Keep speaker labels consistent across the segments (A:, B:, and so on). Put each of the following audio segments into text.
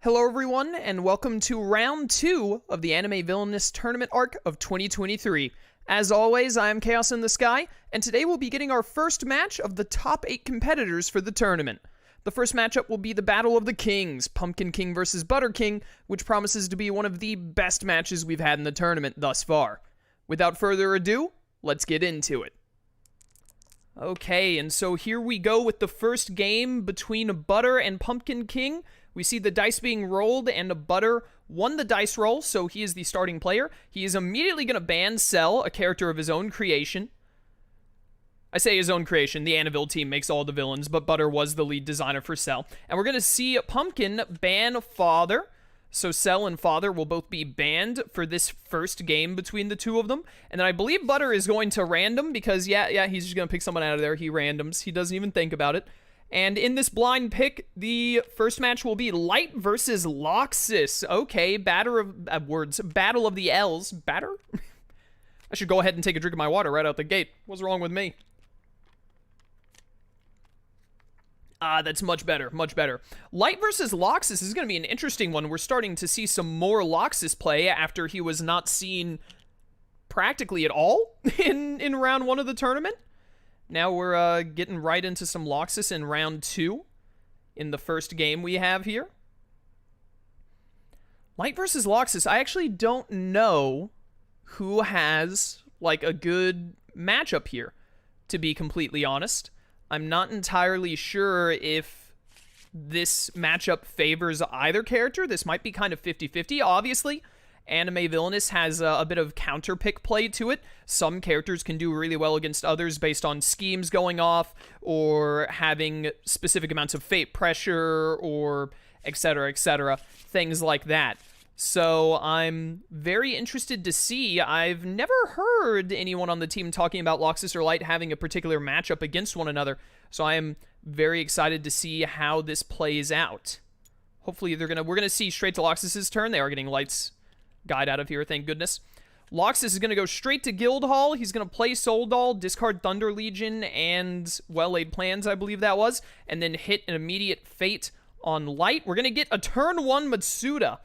A: Hello everyone, and welcome to round 2 of the Anime Villainous Tournament arc of 2023. As always, I am Chaos in the Sky, and today we'll be getting our first match of the top 8 competitors for the tournament. The first matchup will be the Battle of the Kings, Pumpkin King versus ButTeRkiNG, which promises to be one of the best matches we've had in the tournament thus far. Without further ado, let's get into it. Okay, and so here we go with the first game between Butter and Pumpkin King. We see the dice being rolled, and Butter won the dice roll, so he is the starting player. He is immediately going to ban Cell, a character of his own creation. I say his own creation, the Annabelle team makes all the villains, but Butter was the lead designer for Cell. And we're going to see Pumpkin ban Father, so Cell and Father will both be banned for this first game between the two of them. And then I believe Butter is going to random, because yeah, he's just going to pick someone out of there. He randoms. He doesn't even think about it. And in this blind pick, the first match will be Light versus Laxus. Okay, Battle of the L's. Batter? I should go ahead and take a drink of my water right out the gate. What's wrong with me? That's much better, much better. Light versus Laxus is going to be an interesting one. We're starting to see some more Laxus play after he was not seen practically at all in round 1 of the tournament. Now we're getting right into some Laxus in round 2 in the first game we have here. Light versus Laxus, I actually don't know who has, like, a good matchup here, to be completely honest. I'm not entirely sure if this matchup favors either character. This might be kind of 50-50, obviously. Anime Villainous has a bit of counter-pick play to it. Some characters can do really well against others based on schemes going off, or having specific amounts of fate pressure, or etc., things like that. So I'm very interested to see. I've never heard anyone on the team talking about Laxus or Light having a particular matchup against one another, so I am very excited to see how this plays out. Hopefully we're gonna see straight to Laxus's turn. They are getting Light's guide out of here, thank goodness. Laxus is going to go straight to Guildhall. He's going to play Soul Doll, discard Thunder Legion, and Well-Laid Plans, I believe that was, and then hit an immediate Fate on Light. We're going to get a turn 1 Matsuda.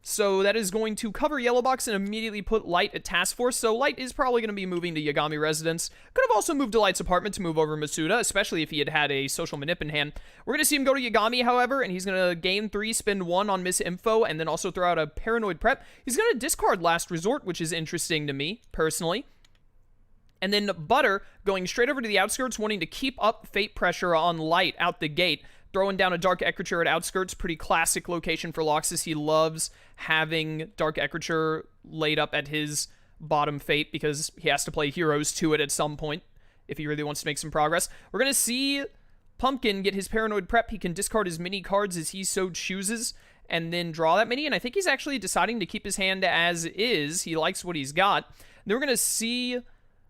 A: So that is going to cover Yellow Box and immediately put Light at Task Force. So Light is probably going to be moving to Yagami Residence. Could have also moved to Light's apartment to move over Matsuda, especially if he had had a social manip in hand. We're going to see him go to Yagami, however, and he's going to gain 3, spend 1 on Misinfo, and then also throw out a Paranoid Prep. He's going to discard Last Resort, which is interesting to me, personally. And then Butter going straight over to the Outskirts, wanting to keep up Fate pressure on Light out the gate. Throwing down a Dark Ecriture at Outskirts, pretty classic location for Laxus. He loves having Dark Ecriture laid up at his bottom Fate because he has to play heroes to it at some point if he really wants to make some progress. We're going to see Pumpkin get his Paranoid Prep. He can discard as many cards as he so chooses and then draw that many, and I think he's actually deciding to keep his hand as is. He likes what he's got. Then we're going to see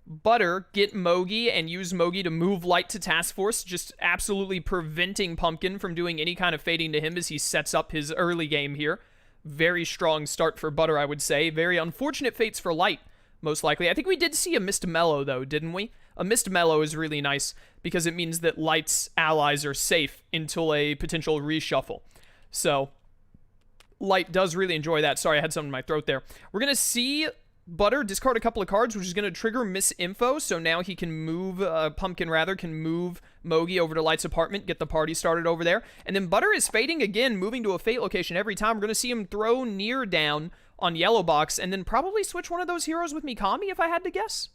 A: Butter get Mogi and use Mogi to move Light to Task Force, just absolutely preventing Pumpkin from doing any kind of fading to him as he sets up his early game here. Very strong start for Butter, I would say. Very unfortunate fates for Light, most likely. I think we did see a Missed Mellow, though, didn't we? A Missed Mellow is really nice because it means that Light's allies are safe until a potential reshuffle. So Light does really enjoy that. Sorry, I had something in my throat there. We're going to see Butter discard a couple of cards, which is going to trigger Misinfo, so now he can move, Pumpkin rather, can move Mogi over to Light's apartment, get the party started over there. And then Butter is fading again, moving to a Fate location every time. We're going to see him throw Near down on Yellow Box, and then probably switch one of those heroes with Mikami, if I had to guess.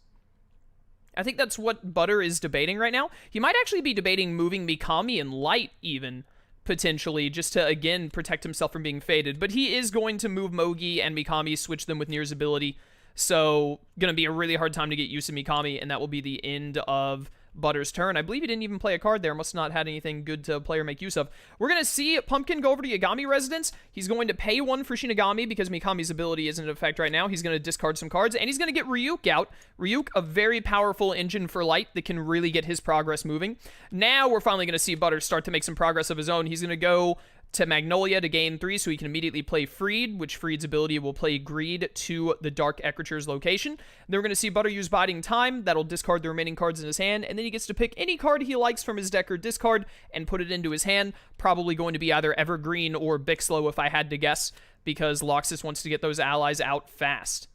A: I think that's what Butter is debating right now. He might actually be debating moving Mikami and Light, even, potentially, just to, again, protect himself from being faded. But he is going to move Mogi and Mikami, switch them with Near's ability. So, gonna be a really hard time to get use of Mikami, and that will be the end of Butter's turn. I believe he didn't even play a card there. Must not had anything good to play or make use of. We're gonna see Pumpkin go over to Yagami Residence. He's going to pay 1 for Shinigami because Mikami's ability isn't in effect right now. He's gonna discard some cards, and he's gonna get Ryuk out. Ryuk, a very powerful engine for Light that can really get his progress moving. Now we're finally gonna see Butter start to make some progress of his own. He's gonna go to Magnolia to gain 3, so he can immediately play Freed, which Freed's ability will play Greed to the Dark Ecrature's location. Then we're going to see Butter use Biding Time. That'll discard the remaining cards in his hand, and then he gets to pick any card he likes from his deck or discard and put it into his hand. Probably going to be either Evergreen or Bixlow if I had to guess, because Laxus wants to get those allies out fast.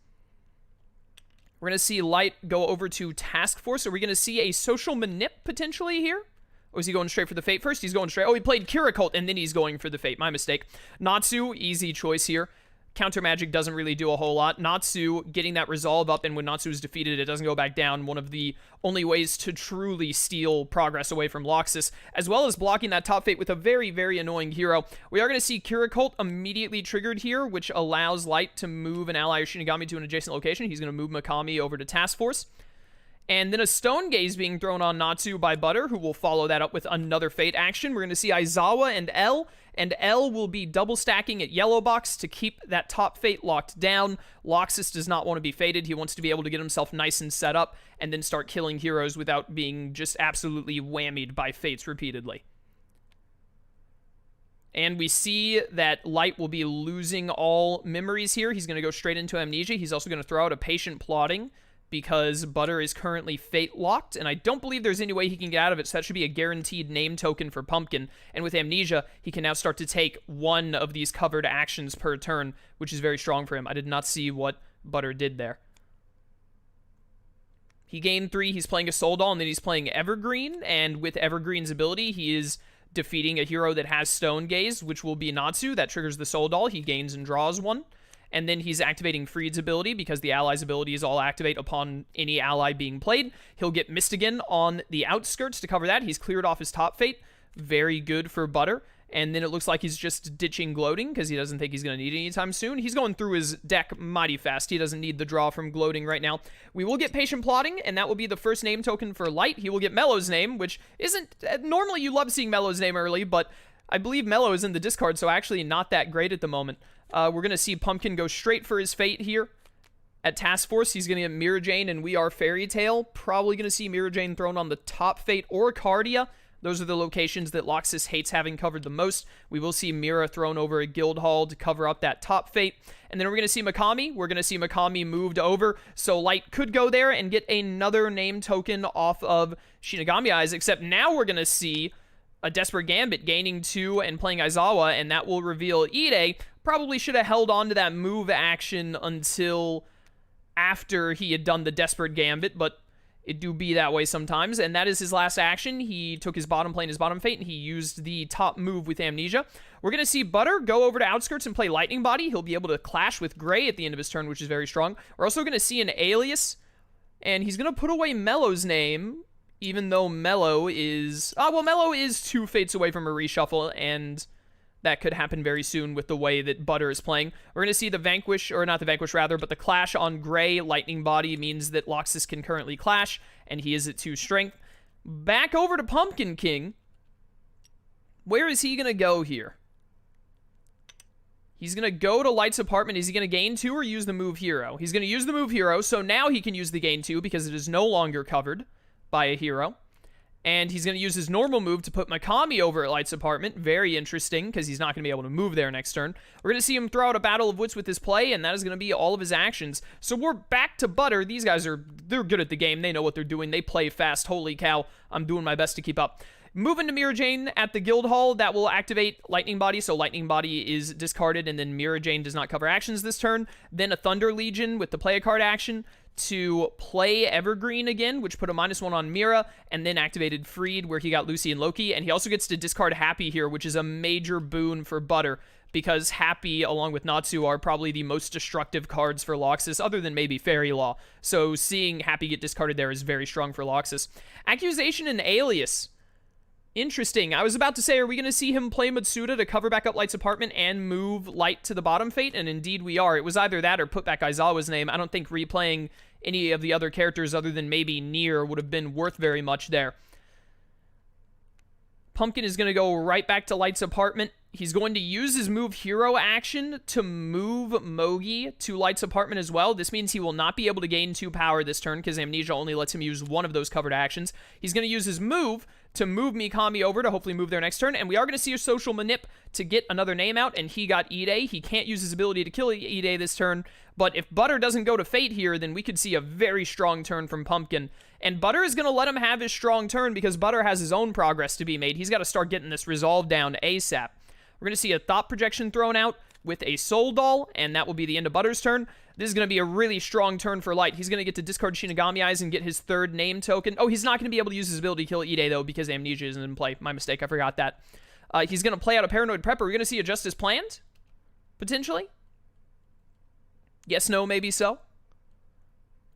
A: We're going to see Light go over to Task Force. Are we going to see a Social Manip potentially here? Or is he going straight for the Fate first? He's going straight. Oh, he played Kira Cult, and then he's going for the Fate. My mistake. Natsu, easy choice here. Counter Magic doesn't really do a whole lot. Natsu getting that Resolve up, and when Natsu is defeated, it doesn't go back down. One of the only ways to truly steal progress away from Laxus, as well as blocking that top Fate with a very, very annoying hero. We are going to see Kira Cult immediately triggered here, which allows Light to move an ally or Shinigami to an adjacent location. He's going to move Mikami over to Task Force. And then a Stone Gaze being thrown on Natsu by Butter, who will follow that up with another Fate action. We're going to see Aizawa and L will be double stacking at Yellow Box to keep that top Fate locked down. Laxus does not want to be fated. He wants to be able to get himself nice and set up and then start killing heroes without being just absolutely whammied by Fates repeatedly. And we see that Light will be losing all memories here. He's going to go straight into Amnesia. He's also going to throw out a Patient Plotting, because Butter is currently Fate locked, and I don't believe there's any way he can get out of it, so that should be a guaranteed name token for Pumpkin. And with Amnesia, he can now start to take one of these covered actions per turn, which is very strong for him. I did not see what Butter did there. He gained 3, he's playing a Soul Doll, and then he's playing Evergreen, and with Evergreen's ability, he is defeating a hero that has Stone Gaze, which will be Natsu. That triggers the Soul Doll. He gains and draws 1. And then he's activating Freed's ability, because the ally's abilities all activate upon any ally being played. He'll get Mystigan on the outskirts to cover that. He's cleared off his top Fate. Very good for Butter. And then it looks like he's just ditching Gloating, because he doesn't think he's going to need it anytime soon. He's going through his deck mighty fast. He doesn't need the draw from Gloating right now. We will get Patient Plotting, and that will be the first name token for Light. He will get Mellow's name, which isn't... Normally you love seeing Mellow's name early, but I believe Mellow is in the discard, so actually not that great at the moment. We're going to see Pumpkin go straight for his Fate here. At Task Force, he's going to get Mirror Jane and We Are Fairy Tale. Probably going to see Mirror Jane thrown on the top Fate or Cardia. Those are the locations that Laxus hates having covered the most. We will see Mira thrown over a Guild Hall to cover up that top Fate. And then we're going to see Mikami. We're going to see Mikami moved over. So Light could go there and get another name token off of Shinigami Eyes, except now we're going to see a Desperate Gambit gaining 2 and playing Aizawa, and that will reveal Ide. Probably should have held on to that move action until after he had done the Desperate Gambit, but it do be that way sometimes. And that is his last action. He took his bottom plane, his bottom Fate, and he used the top move with Amnesia. We're going to see Butter go over to Outskirts and play Lightning Body. He'll be able to clash with Gray at the end of his turn, which is very strong. We're also going to see an Alias, and he's going to put away Mellow's name, even though Mellow is... well, Mellow is 2 Fates away from a reshuffle, and that could happen very soon with the way that Butter is playing. We're going to see the Vanquish, or not the Vanquish rather, but the Clash on Gray. Lightning Body means that Laxus can currently Clash, and he is at 2 strength. Back over to Pumpkin King. Where is he going to go here? He's going to go to Light's apartment. Is he going to gain 2 or use the move hero? He's going to use the move hero, so now he can use the gain 2 because it is no longer covered by a hero. And he's going to use his normal move to put Mikami over at Light's apartment. Very interesting, because he's not going to be able to move there next turn. We're going to see him throw out a Battle of Wits with his play, and that is going to be all of his actions. So we're back to Butter. These guys they're good at the game. They know what they're doing. They play fast. Holy cow, I'm doing my best to keep up. Moving to Mirror Jane at the Guild Hall, that will activate Lightning Body, so Lightning Body is discarded, and then Mirror Jane does not cover actions this turn. Then a Thunder Legion with the play a card action to play Evergreen again, which put a -1 on Mira, and then activated Freed, where he got Lucy and Loki, and he also gets to discard Happy here, which is a major boon for Butter, because Happy, along with Natsu, are probably the most destructive cards for Laxus, other than maybe Fairy Law. So seeing Happy get discarded there is very strong for Laxus. Accusation and Alias. Interesting. I was about to say, are we going to see him play Matsuda to cover back up Light's apartment and move Light to the bottom Fate? And indeed we are. It was either that or put back Aizawa's name. I don't think replaying any of the other characters other than maybe Nier would have been worth very much there. Pumpkin is going to go right back to Light's apartment. He's going to use his move hero action to move Mogi to Light's apartment as well. This means he will not be able to gain 2 power this turn because Amnesia only lets him use 1 of those covered actions. He's going to use his move to move Mikami over to hopefully move their next turn, and we are going to see a social manip to get another name out, and he got Ide. He can't use his ability to kill Ide this turn, but if Butter doesn't go to Fate here, then we could see a very strong turn from Pumpkin, and Butter is going to let him have his strong turn because Butter has his own progress to be made. He's got to start getting this resolve down ASAP. We're going to see a Thought Projection thrown out with a Soul Doll, and that will be the end of Butter's turn. This is going to be a really strong turn for Light. He's going to get to discard Shinigami Eyes and get his third name token. Oh, he's not going to be able to use his ability to kill Ide, though, because Amnesia isn't in play. My mistake, I forgot that. He's going to play out a Paranoid Prep. Are we going to see a Justice Planned? Potentially? Yes, no, maybe so.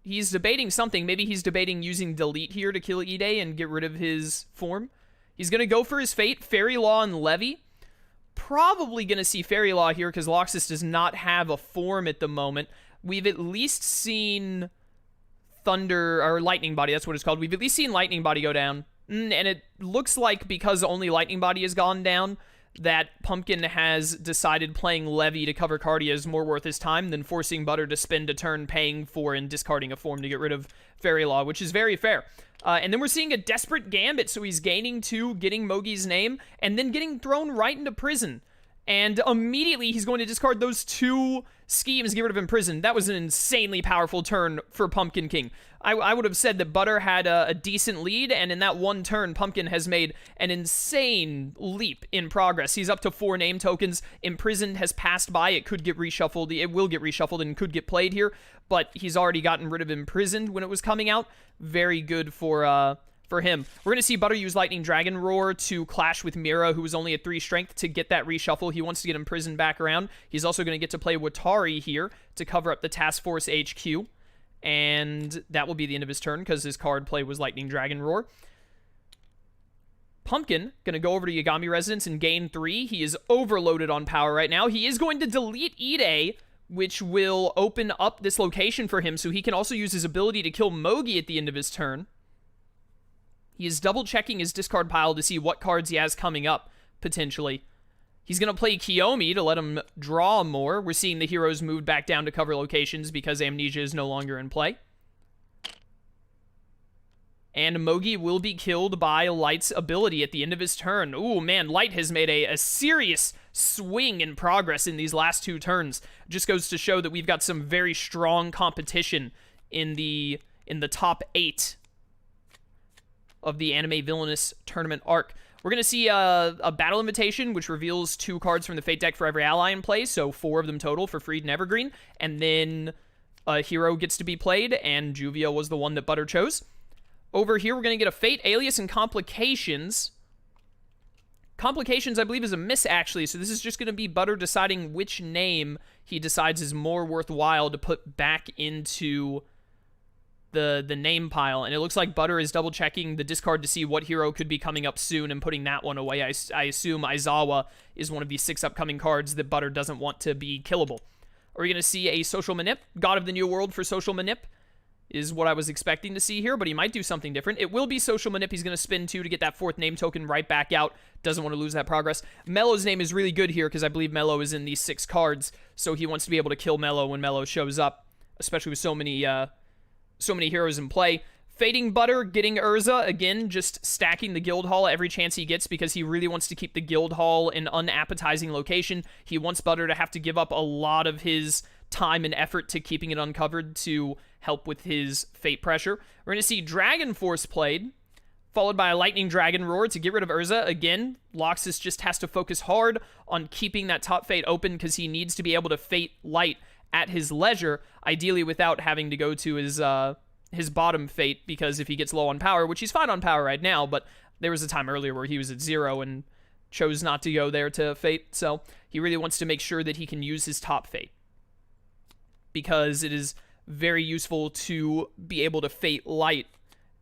A: He's debating something. Maybe he's debating using Delete here to kill Ide and get rid of his form. He's going to go for his Fate, Fairy Law, and Levy. Probably going to see Fairy Law here because Laxus does not have a form at the moment. We've at least seen Thunder, or Lightning Body, that's what it's called. We've at least seen Lightning Body go down. And it looks like because only Lightning Body has gone down, that Pumpkin has decided playing Levy to cover Cardia is more worth his time than forcing Butter to spend a turn paying for and discarding a form to get rid of Fairy Law, which is very fair. And then we're seeing a Desperate Gambit, so he's gaining 2, getting Mogi's name, and then getting thrown right into prison. And immediately he's going to discard those 2 schemes, get rid of Imprison. That was an insanely powerful turn for Pumpkin King. I would have said that Butter had a decent lead, and in that one turn, Pumpkin has made an insane leap in progress. He's up to 4 name tokens. Imprisoned has passed by. It could get reshuffled. It will get reshuffled and could get played here, but he's already gotten rid of Imprisoned when it was coming out. Very good for him. We're going to see Butter use Lightning Dragon Roar to clash with Mira, who is only at 3 strength, to get that reshuffle. He wants to get Imprisoned back around. He's also going to get to play Watari here to cover up the Task Force HQ. And that will be the end of his turn because his card play was Lightning Dragon Roar. Pumpkin going to go over to Yagami Residence and gain 3. He is overloaded on power right now. He is going to delete Ide, which will open up this location for him so he can also use his ability to kill Mogi at the end of his turn. He is double-checking his discard pile to see what cards he has coming up, potentially. He's going to play Kiyomi to let him draw more. We're seeing the heroes moved back down to cover locations because Amnesia is no longer in play. And Mogi will be killed by Light's ability at the end of his turn. Ooh, man, Light has made a serious swing in progress in these last 2 turns. Just goes to show that we've got some very strong competition in the top 8 of the Anime Villainous Tournament arc. We're going to see a Battle Invitation, which reveals 2 cards from the Fate deck for every ally in play, so 4 of them total for Freed and Evergreen, and then a hero gets to be played, and Juvia was the one that Butter chose. Over here, we're going to get a Fate, Alias, and Complications. Complications, I believe, is a miss, actually, so this is just going to be Butter deciding which name he decides is more worthwhile to put back into the name pile, and it looks like Butter is double checking the discard to see what hero could be coming up soon and putting that one away. I assume Aizawa is one of the 6 upcoming cards that Butter doesn't want to be killable. Are we going to see a Social Manip? God of the New World for Social Manip is what I was expecting to see here, but he might do something different. It will be Social Manip. He's going to spin 2 to get that 4th name token right back out. Doesn't want to lose that progress. Mello's name is really good here because I believe Mello is in these 6 cards, so he wants to be able to kill Mello when Mello shows up, especially with so many heroes in play. Fading Butter, getting Urza, again, just stacking the Guild Hall every chance he gets because he really wants to keep the Guild Hall an unappetizing location. He wants Butter to have to give up a lot of his time and effort to keeping it uncovered to help with his Fate pressure. We're going to see Dragon Force played, followed by a Lightning Dragon Roar to get rid of Urza. Again, Laxus just has to focus hard on keeping that top Fate open because he needs to be able to Fate Light at his leisure, ideally without having to go to his bottom Fate, because if he gets low on power, which he's fine on power right now, but there was a time earlier where he was at 0 and chose not to go there to Fate, so he really wants to make sure that he can use his top Fate, because it is very useful to be able to Fate Light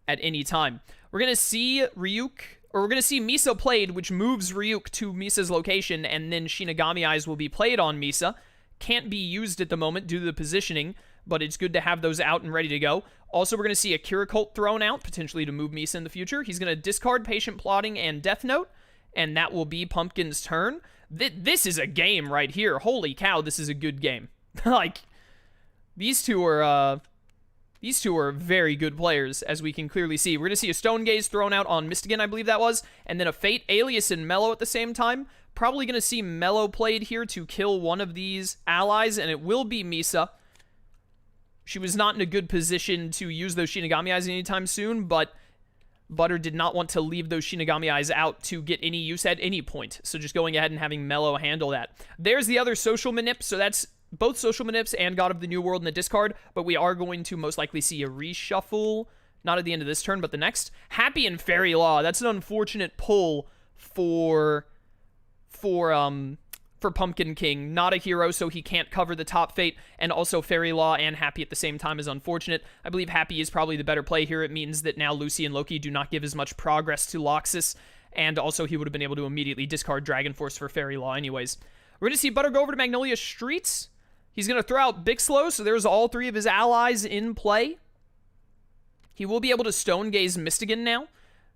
A: at any time. We're going to see Misa played, which moves Ryuk to Misa's location, and then Shinigami Eyes will be played on Misa. Can't be used at the moment due to the positioning, but it's good to have those out and ready to go. Also, we're going to see a Kira Cult thrown out, potentially to move Misa in the future. He's going to discard Patient Plotting and Death Note, and that will be Pumpkin's turn. This is a game right here. Holy cow, this is a good game. Like, these two are These two are very good players, as we can clearly see. We're going to see a Stone Gaze thrown out on Mistigan, I believe that was, and then a Fate, Alias, and Mellow at the same time. Probably going to see Mellow played here to kill one of these allies, and it will be Misa. She was not in a good position to use those Shinigami Eyes anytime soon, but Butter did not want to leave those Shinigami Eyes out to get any use at any point. So just going ahead and having Mellow handle that. There's the other social manip, so that's both social manips and God of the New World in the discard, but we are going to most likely see a reshuffle, not at the end of this turn, but the next. Happy and Fairy Law. That's an unfortunate pull for Pumpkin King. Not a hero, so he can't cover the top Fate, and also Fairy Law and Happy at the same time is unfortunate. I believe Happy is probably the better play here. It means that now Lucy and Loki do not give as much progress to Laxus, and also he would have been able to immediately discard Dragon Force for Fairy Law anyways. We're going to see Butter go over to Magnolia Streets. He's going to throw out Bixlow, so there's all three of his allies in play. He will be able to Stone Gaze Mistigan now.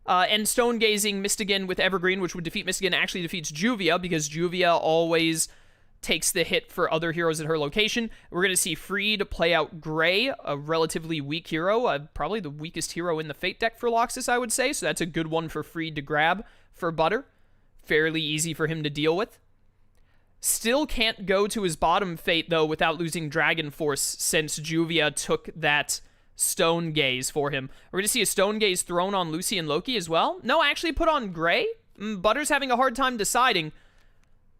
A: And Stone Gazing Mistigan with Evergreen, which would defeat Mistigan, actually defeats Juvia, because Juvia always takes the hit for other heroes at her location. We're going to see Freed play out Gray, a relatively weak hero, probably the weakest hero in the Fate deck for Laxus, I would say, so that's a good one for Freed to grab for Butter. Fairly easy for him to deal with. Still can't go to his bottom Fate, though, without losing Dragon Force, since Juvia took that Stone Gaze for him. We're going to see a Stone Gaze thrown on Lucy and Loki as well. No, actually put on Gray. Butter's having a hard time deciding.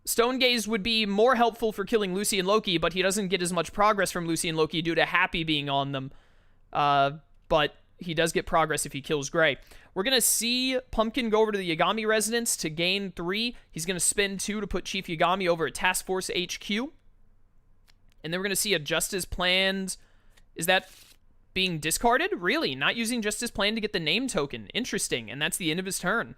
A: Stone Gaze would be more helpful for killing Lucy and Loki, but he doesn't get as much progress from Lucy and Loki due to Happy being on them. But he does get progress if he kills Gray. We're going to see Pumpkin go over to the Yagami residence to gain 3. He's going to spend 2 to put Chief Yagami over at Task Force HQ. And then we're going to see a Justice Planned. Is that being discarded? Really? Not using Justice Plan to get the name token. Interesting. And that's the end of his turn.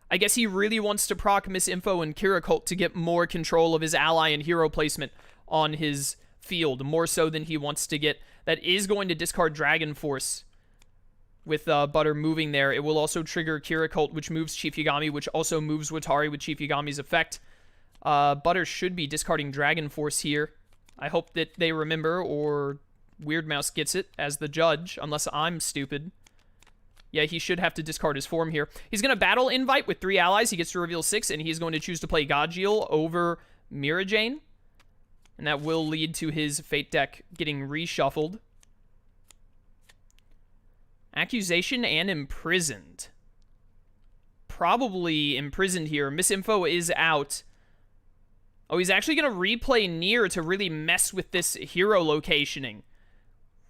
A: I guess he really wants to proc Misinfo and Kiracult to get more control of his ally and hero placement on his field, more so than he wants to get. That is going to discard Dragon Force with Butter moving there. It will also trigger Kiracult, which moves Chief Yagami, which also moves Watari with Chief Yagami's effect. Butter should be discarding Dragon Force here. I hope that they remember, or Weird Mouse gets it as the judge, unless I'm stupid. Yeah, he should have to discard his form here. He's going to battle Invite with 3 allies. He gets to reveal 6, and he's going to choose to play Godjiel over Mirajane. And that will lead to his Fate deck getting reshuffled. Accusation and Imprisoned. Probably Imprisoned here. Misinfo is out. Oh, he's actually going to replay Nier to really mess with this hero locationing,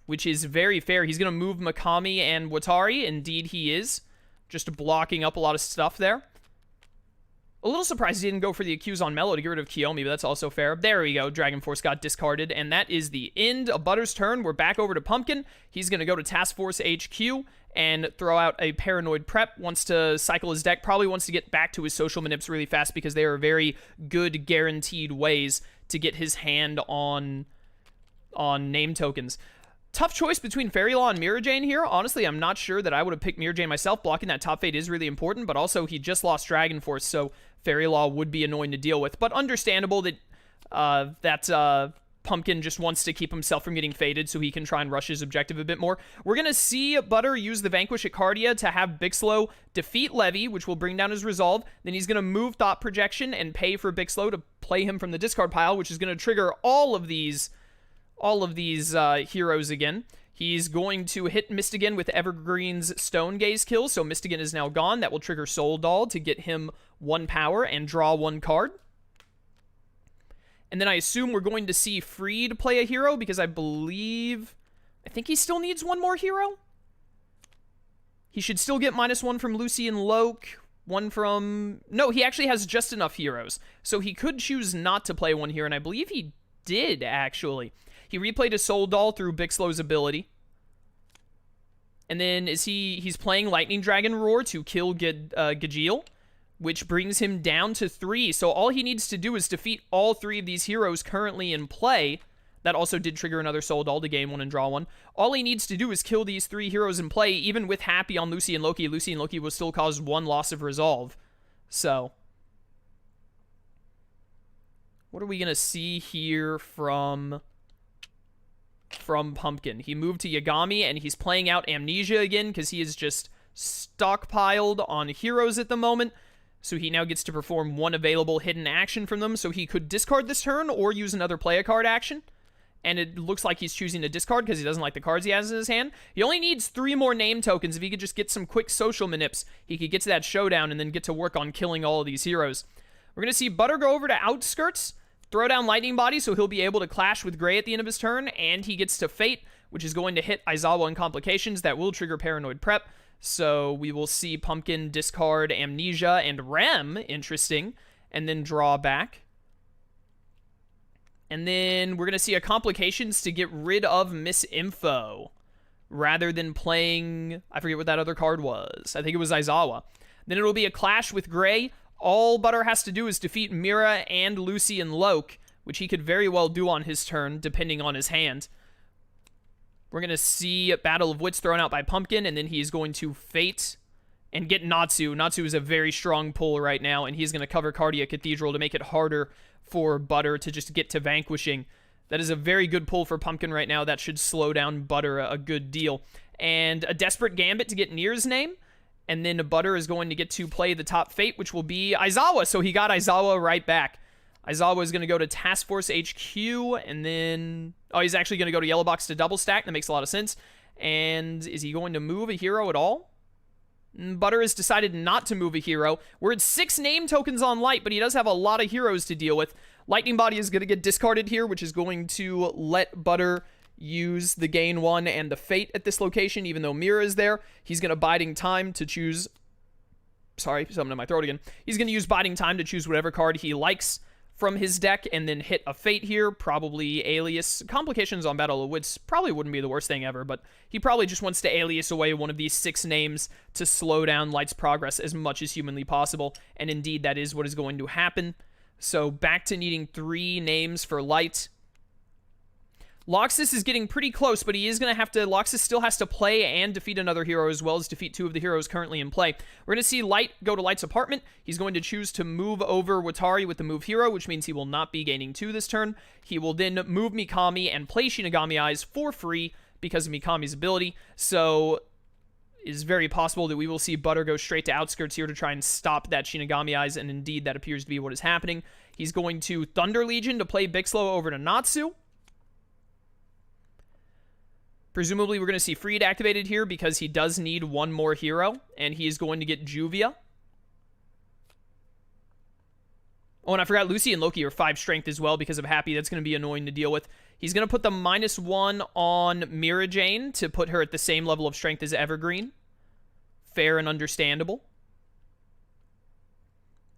A: which is very fair. He's going to move Mikami and Watari. Indeed, he is. Just blocking up a lot of stuff there. A little surprised he didn't go for the Accuse on Mellow to get rid of Kiyomi, but that's also fair. There we go. Dragon Force got discarded, and that is the end of Butter's turn. We're back over to Pumpkin. He's going to go to Task Force HQ and throw out a Paranoid Prep. Wants to cycle his deck. Probably wants to get back to his social manips really fast because they are very good guaranteed ways to get his hand on name tokens. Tough choice between Fairy Law and Mirajane here. Honestly, I'm not sure that I would have picked Mirajane myself. Blocking that top Fate is really important, but also he just lost Dragon Force, so Fairy Law would be annoying to deal with. But understandable that Pumpkin just wants to keep himself from getting faded so he can try and rush his objective a bit more. We're going to see Butter use the Vanquish at Cardia to have Bixlow defeat Levy, which will bring down his resolve. Then he's going to move Thought Projection and pay for Bixlow to play him from the discard pile, which is going to trigger all of these heroes again. He's going to hit Mistigan with Evergreen's Stone Gaze kill, so Mistigan is now gone. That will trigger Soul Doll to get him 1 power and draw 1 card. And then I assume we're going to see Freed play a hero, because I think he still needs 1 more hero? He should still get -1 from Lucy and Loke, 1 from... No, he actually has just enough heroes. So he could choose not to play 1 here, and I believe he did, actually. He replayed a Soul Doll through Bixlow's ability. And then he's playing Lightning Dragon Roar to kill Gajiel, which brings him down to 3. So all he needs to do is defeat all 3 of these heroes currently in play. That also did trigger another Soul Doll to gain 1 and draw 1. All he needs to do is kill these 3 heroes in play. Even with Happy on Lucy and Loki, Lucy and Loki will still cause 1 loss of resolve. So what are we going to see here from from Pumpkin. He moved to Yagami, and he's playing out Amnesia again because he is just stockpiled on heroes at the moment. So he now gets to perform one available hidden action from them. So he could discard this turn or use another play a card action. And it looks like he's choosing to discard because he doesn't like the cards he has in his hand. He only needs 3 more name tokens. If he could just get some quick social manips, he could get to that showdown and then get to work on killing all of these heroes. We're going to see Butter go over to Outskirts, throw down Lightning Body, so he'll be able to clash with Gray at the end of his turn, and he gets to Fate, which is going to hit Aizawa in Complications. That will trigger Paranoid Prep. So we will see Pumpkin discard Amnesia and Rem, interesting, and then draw back. And then we're going to see a Complications to get rid of Misinfo, rather than playing, I forget what that other card was. I think it was Aizawa. Then it'll be a clash with Gray. All Butter has to do is defeat Mira and Lucy and Loke, which he could very well do on his turn, depending on his hand. We're going to see Battle of Wits thrown out by Pumpkin, and then he's going to Fate and get Natsu. Natsu is a very strong pull right now, and he's going to cover Cardia Cathedral to make it harder for Butter to just get to Vanquishing. That is a very good pull for Pumpkin right now. That should slow down Butter a good deal. And a Desperate Gambit to get Nier's name. And then Butter is going to get to play the top Fate, which will be Aizawa. So he got Aizawa right back. Aizawa is going to go to Task Force HQ, and then... Oh, he's actually going to go to Yellow Box to double stack. That makes a lot of sense. And is he going to move a hero at all? Butter has decided not to move a hero. We're at 6 name tokens on Light, but he does have a lot of heroes to deal with. Lightning Body is going to get discarded here, which is going to let Butter use the Gain 1 and the Fate at this location, even though Mira is there. He's going to Biding Time to choose... Sorry, something in my throat again. He's going to use Biding Time to choose whatever card he likes from his deck, and then hit a Fate here, probably Alias. Complications on Battle of Wits probably wouldn't be the worst thing ever, but he probably just wants to Alias away one of these 6 names to slow down Light's progress as much as humanly possible, and indeed that is what is going to happen. So back to needing 3 names for Light. Laxus is getting pretty close, but he is going to have to... Laxus still has to play and defeat another hero, as well as defeat 2 of the heroes currently in play. We're going to see Light go to Light's apartment. He's going to choose to move over Watari with the move hero, which means he will not be gaining 2 this turn. He will then move Mikami and play Shinigami Eyes for free because of Mikami's ability. So it is very possible that we will see Butter go straight to Outskirts here to try and stop that Shinigami Eyes, and indeed that appears to be what is happening. He's going to Thunder Legion to play Bixlow over to Natsu. Presumably, we're going to see Freed activated here because he does need 1 more hero, and he is going to get Juvia. Oh, and I forgot Lucy and Loki are 5 strength as well because of Happy. That's going to be annoying to deal with. He's going to put the -1 on Mira Jane to put her at the same level of strength as Evergreen. Fair and understandable.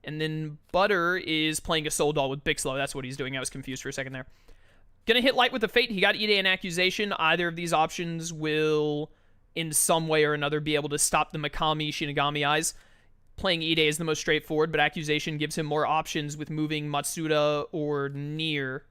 A: And then Butter is playing a Soul Doll with Bixlow. That's what he's doing. I was confused for a second there. Gonna hit Light with the Fate. He got Ide and Accusation. Either of these options will, in some way or another, be able to stop the Mikami Shinigami Eyes. Playing Ide is the most straightforward, but Accusation gives him more options with moving Matsuda or Nier.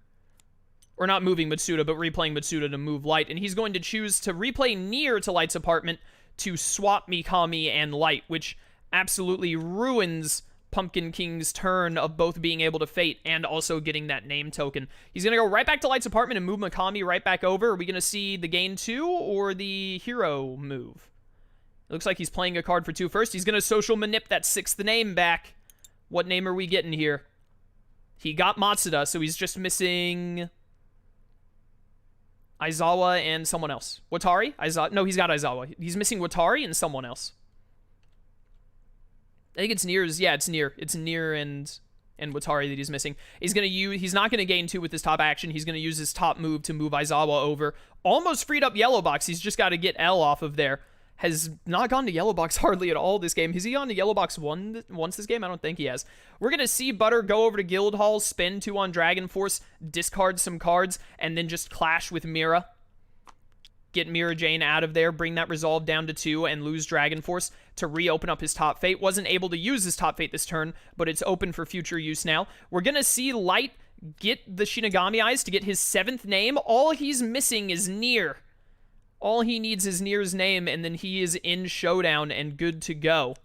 A: Or not moving Matsuda, but replaying Matsuda to move Light. And he's going to choose to replay Nier to Light's apartment to swap Mikami and Light, which absolutely ruins Pumpkin King's turn of both being able to Fate and also getting that name token. He's going to go right back to Light's apartment and move Mikami right back over. Are we going to see the Gain 2 or the Hero move? It looks like he's playing a card for 2 first. He's going to social manip that 6th name back. What name are we getting here? He got Matsuda, so he's just missing Aizawa and someone else. Watari? No, he's got Aizawa. He's missing Watari and someone else. I think it's Nier's. Yeah, it's Nier. It's Nier and Watari that he's missing. He's not gonna gain 2 with his top action. He's gonna use his top move to move Aizawa over. Almost freed up Yellow Box. He's just got to get L off of there. Has not gone to Yellow Box hardly at all this game. Has he gone to Yellow Box once this game? I don't think he has. We're gonna see Butter go over to Guildhall, spend 2 on Dragon Force, discard some cards, and then just clash with Mira. Get Mira Jane out of there, bring that resolve down to 2, and lose Dragon Force to reopen up his top Fate. Wasn't able to use his top Fate this turn, but it's open for future use now. We're going to see Light get the Shinigami Eyes to get his 7th name. All he's missing is Nier. All he needs is Nier's name, and then he is in Showdown and good to go.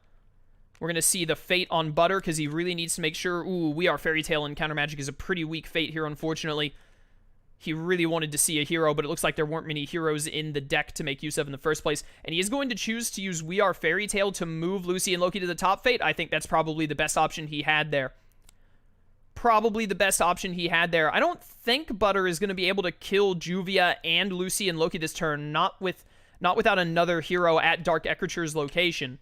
A: We're going to see the Fate on Butter, because he really needs to make sure... Ooh, We Are Fairy Tail and Counter Magic is a pretty weak Fate here, unfortunately. he really wanted to see a hero, but it looks like there weren't many heroes in the deck to make use of in the first place. And he is going to choose to use We Are Fairy Tale to move Lucy and Loki to the top fate. I think that's probably the best option he had there. Probably the best option he had there. I don't think Butter is going to be able to kill Juvia and Lucy and Loki this turn, not without another hero at Dark Ecriture's location.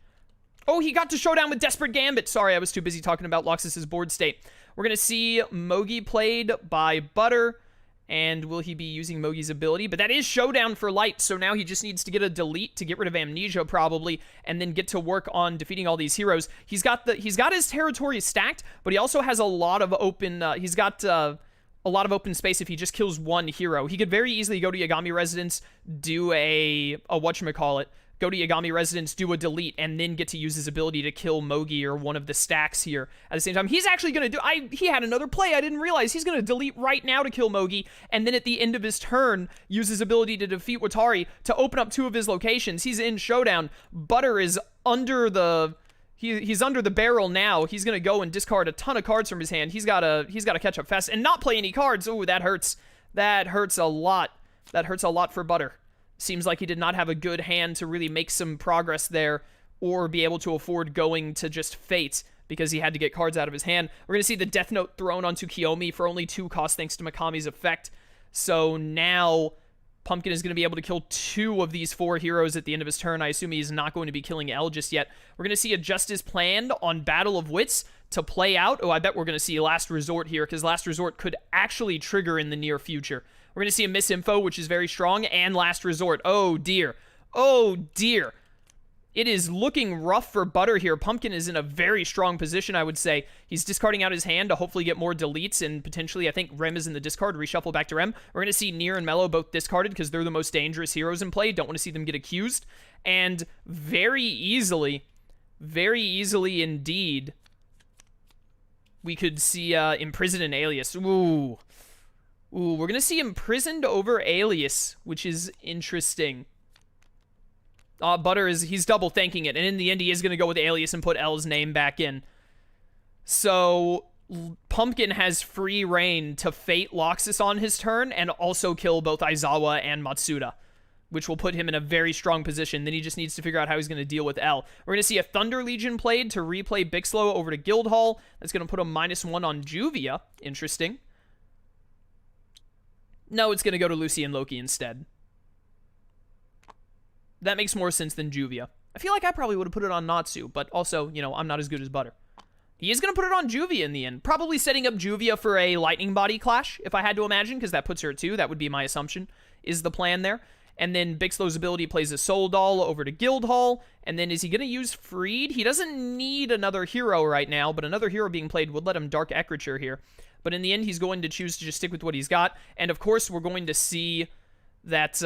A: Oh, he got to showdown with Desperate Gambit. Sorry, I was too busy talking about Laxus' board state. We're going to see Mogi played by Butter. And will he be using Mogi's ability? But that is showdown for light, so now he just needs to get a delete to get rid of Amnesia, probably, and then get to work on defeating all these heroes. He's got his territory stacked, but he also has a lot of open. He's got a lot of open space if he just kills one hero. He could very easily go to Yagami Residence, do a whatchamacallit, go to Yagami Residence, do a delete, and then get to use his ability to kill Mogi or one of the stacks here at the same time. He's actually going to do... he had another play I didn't realize. He's going to delete right now to kill Mogi, and then at the end of his turn, use his ability to defeat Watari to open up two of his locations. He's in showdown. Butter is under the... He's under the barrel now. He's going to go and discard a ton of cards from his hand. He's got to catch up fast and not play any cards. Ooh, that hurts. That hurts a lot. That hurts a lot for Butter. Seems like he did not have a good hand to really make some progress there or be able to afford going to just Fate because he had to get cards out of his hand. We're going to see the Death Note thrown onto Kiyomi for only 2 cost thanks to Mikami's effect. So now Pumpkin is going to be able to kill 2 of these 4 heroes at the end of his turn. I assume he's not going to be killing L just yet. We're going to see a Justice planned on Battle of Wits to play out. Oh, I bet we're going to see Last Resort here because Last Resort could actually trigger in the near future. We're going to see a Misinfo, which is very strong, and Last Resort. Oh, dear. Oh, dear. It is looking rough for Butter here. Pumpkin is in a very strong position, I would say. He's discarding out his hand to hopefully get more deletes, and potentially, I think, Rem is in the discard. Reshuffle back to Rem. We're going to see Nier and Mello both discarded because they're the most dangerous heroes in play. Don't want to see them get accused. And very easily indeed, we could see Imprisoned and Alias. Ooh. Ooh, we're going to see Imprisoned over Alias, which is interesting. Butter he's double thanking it, and in the end he is going to go with Alias and put L's name back in. So Pumpkin has free reign to Fate Laxus on his turn and also kill both Aizawa and Matsuda, which will put him in a very strong position. Then he just needs to figure out how he's going to deal with L. We're going to see a Thunder Legion played to replay Bixlow over to Guildhall. That's going to put a -1 on Juvia. Interesting. No, it's going to go to Lucy and Loki instead. That makes more sense than Juvia. I feel like I probably would have put it on Natsu, but also, you know, I'm not as good as Butter. He is going to put it on Juvia in the end. Probably setting up Juvia for a Lightning Body clash, if I had to imagine, because that puts her at 2. That would be my assumption, is the plan there. And then Bixlow's ability plays a Soul Doll over to Guildhall. And then is he going to use Freed? He doesn't need another hero right now, but another hero being played would let him Dark Ecriture here. But in the end, he's going to choose to just stick with what he's got. And of course, we're going to see that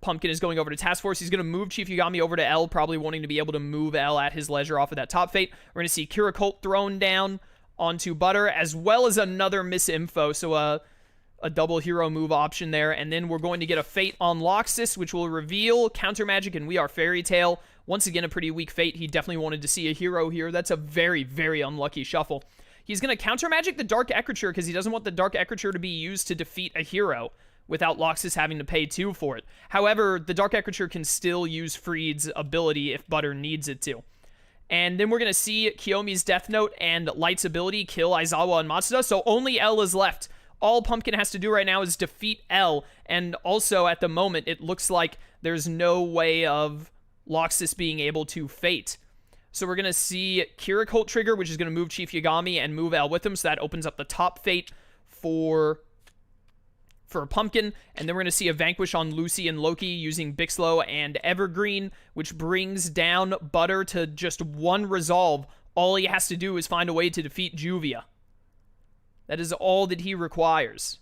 A: Pumpkin is going over to Task Force. He's going to move Chief Yagami over to L, probably wanting to be able to move L at his leisure off of that top fate. We're going to see Kira Cult thrown down onto Butter, as well as another Misinfo. So a double hero move option there. And then we're going to get a Fate on Laxus, which will reveal Counter Magic and We Are Fairy Tale. Once again, a pretty weak Fate. He definitely wanted to see a hero here. That's a very, very unlucky shuffle. He's going to Counter Magic the Dark Ecriture because he doesn't want the Dark Ecriture to be used to defeat a hero without Laxus having to pay 2 for it. However, the Dark Ecriture can still use Freed's ability if Butter needs it to. And then we're going to see Kiyomi's Death Note and Light's ability kill Aizawa and Matsuda, so only L is left. All Pumpkin has to do right now is defeat L, and also at the moment, it looks like there's no way of Laxus being able to Fate. So we're going to see Kira Cult trigger, which is going to move Chief Yagami and move L with him, so that opens up the top Fate for Pumpkin, and then we're going to see a Vanquish on Lucy and Loki using Bixlow and Evergreen, which brings down Butter to just 1 resolve. All he has to do is find a way to defeat Juvia. That is all that he requires.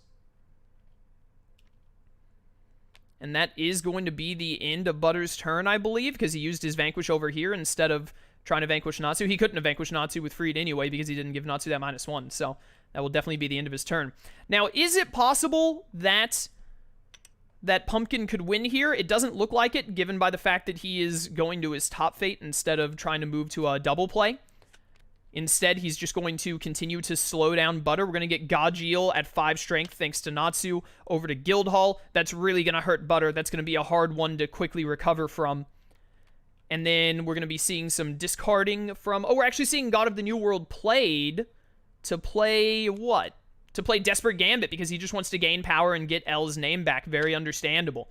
A: And that is going to be the end of Butter's turn, I believe, because he used his Vanquish over here instead of trying to vanquish Natsu. He couldn't have vanquished Natsu with Freed anyway because he didn't give Natsu that -1, so that will definitely be the end of his turn. Now, is it possible that Pumpkin could win here? It doesn't look like it, given by the fact that he is going to his top fate instead of trying to move to a double play. Instead, he's just going to continue to slow down Butter. We're going to get Gajeel at 5 strength thanks to Natsu over to Guildhall. That's really going to hurt Butter. That's going to be a hard one to quickly recover from. And then we're going to be seeing some discarding from... Oh, we're actually seeing God of the New World played to play what? To play Desperate Gambit because he just wants to gain power and get L's name back. Very understandable.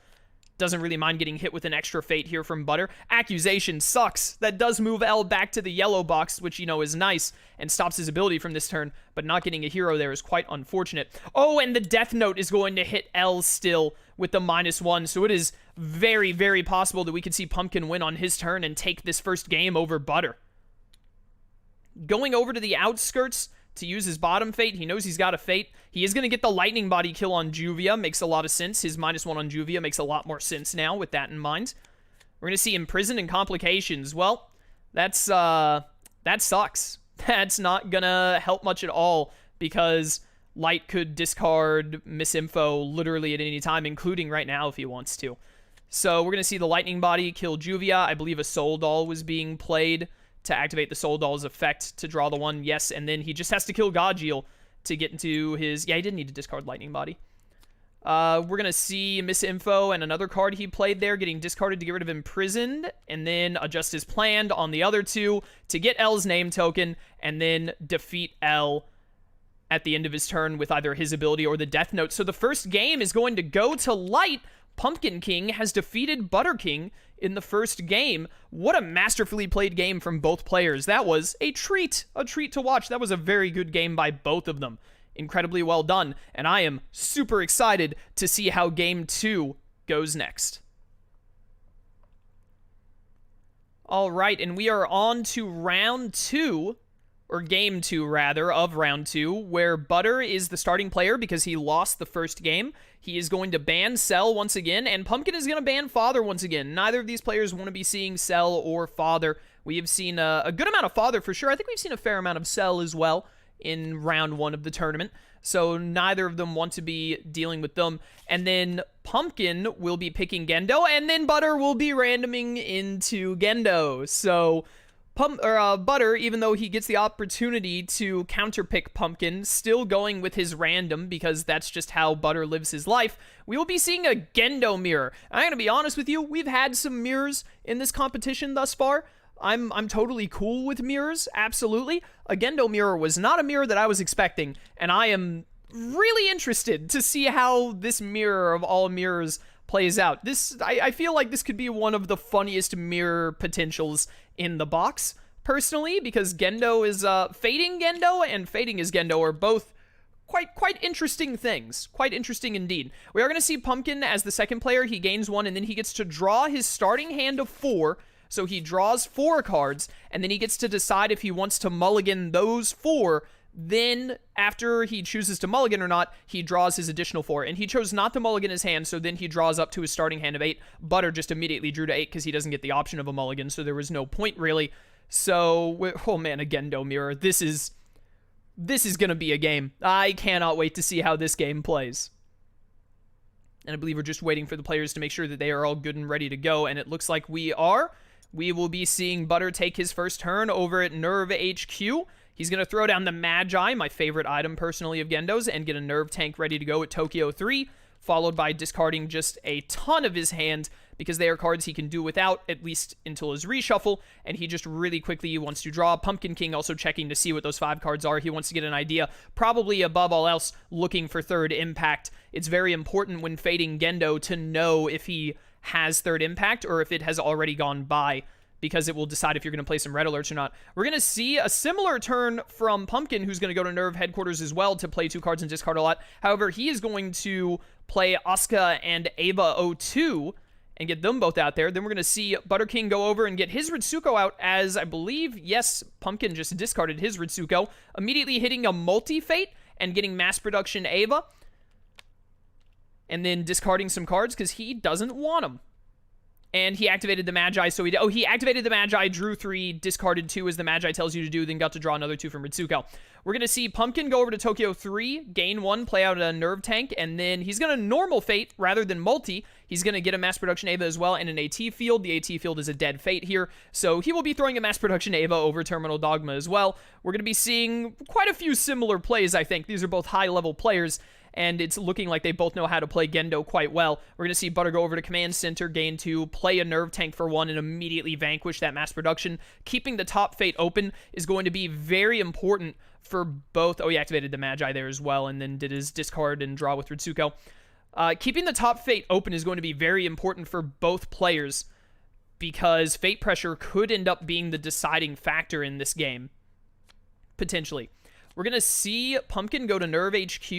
A: Doesn't really mind getting hit with an extra fate here from Butter. Accusation sucks. That does move L back to the yellow box, which, you know, is nice and stops his ability from this turn, but not getting a hero there is quite unfortunate. Oh, and the Death Note is going to hit L still with the -1, so it is very, very possible that we could see Pumpkin win on his turn and take this first game over Butter. Going over to the outskirts to use his bottom fate. He knows he's got a fate. He is going to get the lightning body kill on Juvia. Makes a lot of sense. His -1 on Juvia makes a lot more sense now with that in mind. We're going to see Imprison and Complications. Well, that sucks. That's not going to help much at all because Light could discard Misinfo literally at any time, including right now if he wants to. So we're going to see the lightning body kill Juvia. I believe a Soul Doll was being played to activate the Soul Doll's effect to draw the 1, yes, and then he just has to kill Gajeel to get into his... Yeah, he didn't need to discard Lightning Body. We're going to see Misinfo and another card he played there getting discarded to get rid of Imprisoned, and then adjust his plan on the other 2 to get L's name token, and then defeat L at the end of his turn with either his ability or the Death Note. So the first game is going to go to Light. Pumpkin King has defeated ButTeRkiNG in the first game. What a masterfully played game from both players. That was a treat to watch. That was a very good game by both of them. Incredibly well done, and I am super excited to see how Game 2 goes next. All right, and we are on to Round 2, or Game 2, rather, of Round 2, where Butter is the starting player because he lost the first game. He is going to ban Cell once again, and Pumpkin is going to ban Father once again. Neither of these players want to be seeing Cell or Father. We have seen a good amount of Father for sure. I think we've seen a fair amount of Cell as well in Round 1 of the tournament. So neither of them want to be dealing with them. And then Pumpkin will be picking Gendo, and then Butter will be randoming into Gendo. So Butter, even though he gets the opportunity to counterpick Pumpkin, still going with his random because that's just how Butter lives his life. We will be seeing a Gendo mirror. I'm going to be honest with you, we've had some mirrors in this competition thus far. I'm totally cool with mirrors, absolutely. A Gendo mirror was not a mirror that I was expecting, and I am really interested to see how this mirror of all mirrors plays out. I feel like this could be one of the funniest mirror potentials in the box, personally, because Gendo is, fading Gendo and fading his Gendo are both quite interesting things. Quite interesting indeed. We are going to see Pumpkin as the second player. He gains 1, and then he gets to draw his starting hand of 4, so he draws 4 cards, and then he gets to decide if he wants to mulligan those 4. Then, after he chooses to mulligan or not, he draws his additional 4. And he chose not to mulligan his hand, so then he draws up to his starting hand of 8. Butter just immediately drew to 8 because he doesn't get the option of a mulligan, so there was no point, really. So, oh man, a Gendo mirror. This is going to be a game. I cannot wait to see how this game plays. And I believe we're just waiting for the players to make sure that they are all good and ready to go, and it looks like we are. We will be seeing Butter take his first turn over at Nerve HQ. He's going to throw down the Magi, my favorite item personally of Gendo's, and get a Nerve tank ready to go at Tokyo 3, followed by discarding just a ton of his hand because they are cards he can do without, at least until his reshuffle, and he just really quickly wants to draw. Pumpkin King also checking to see what those 5 cards are. He wants to get an idea, probably above all else, looking for third impact. It's very important when fading Gendo to know if he has third impact or if it has already gone by, because it will decide if you're going to play some red alerts or not. We're going to see a similar turn from Pumpkin, who's going to go to Nerve headquarters as well to play 2 cards and discard a lot. However, he is going to play Asuka and Ava 02 and get them both out there. Then we're going to see ButTeRkiNG go over and get his Ritsuko out, as I believe, yes, Pumpkin just discarded his Ritsuko, immediately hitting a multi-fate and getting mass production Ava, and then discarding some cards because he doesn't want them. And he activated the Magi, so he activated the Magi, drew 3, discarded 2 as the Magi tells you to do, then got to draw another 2 from Ritsuko. We're going to see Pumpkin go over to Tokyo 3, gain 1, play out a Nerve Tank, and then he's going to normal Fate rather than multi. He's going to get a Mass Production Ava as well and an AT Field. The AT Field is a dead Fate here, so he will be throwing a Mass Production Ava over Terminal Dogma as well. We're going to be seeing quite a few similar plays, I think. These are both high-level players, and it's looking like they both know how to play Gendo quite well. We're going to see Butter go over to Command Center, gain 2, play a Nerve Tank for 1, and immediately vanquish that Mass Production. Keeping the top Fate open is going to be very important for both. Oh, he activated the Magi there as well, and then did his discard and draw with Ritsuko. Keeping the top Fate open is going to be very important for both players, because Fate pressure could end up being the deciding factor in this game, potentially. We're going to see Pumpkin go to Nerve HQ,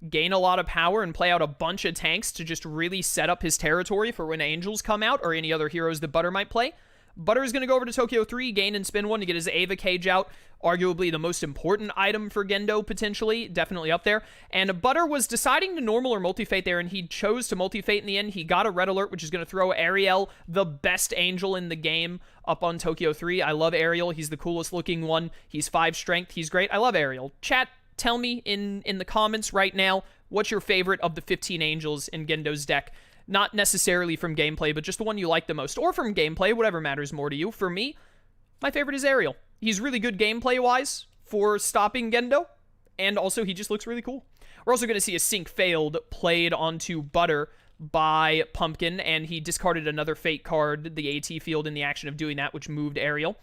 A: gain a lot of power, and play out a bunch of tanks to just really set up his territory for when Angels come out, or any other heroes that Butter might play. Butter is going to go over to Tokyo 3, gain and spin 1 to get his Ava Cage out. Arguably the most important item for Gendo, potentially. Definitely up there. And Butter was deciding to normal or multi-fate there, and he chose to multi-fate in the end. He got a Red Alert, which is going to throw Ariel, the best Angel in the game, up on Tokyo 3. I love Ariel. He's the coolest looking one. He's 5 strength. He's great. I love Ariel. Chat, tell me in the comments right now, what's your favorite of the 15 Angels in Gendo's deck? Not necessarily from gameplay, but just the one you like the most. Or from gameplay, whatever matters more to you. For me, my favorite is Ariel. He's really good gameplay-wise for stopping Gendo, and also he just looks really cool. We're also going to see a Sync Failed played onto Butter by Pumpkin, and he discarded another Fate card, the AT Field, in the action of doing that, which moved Ariel.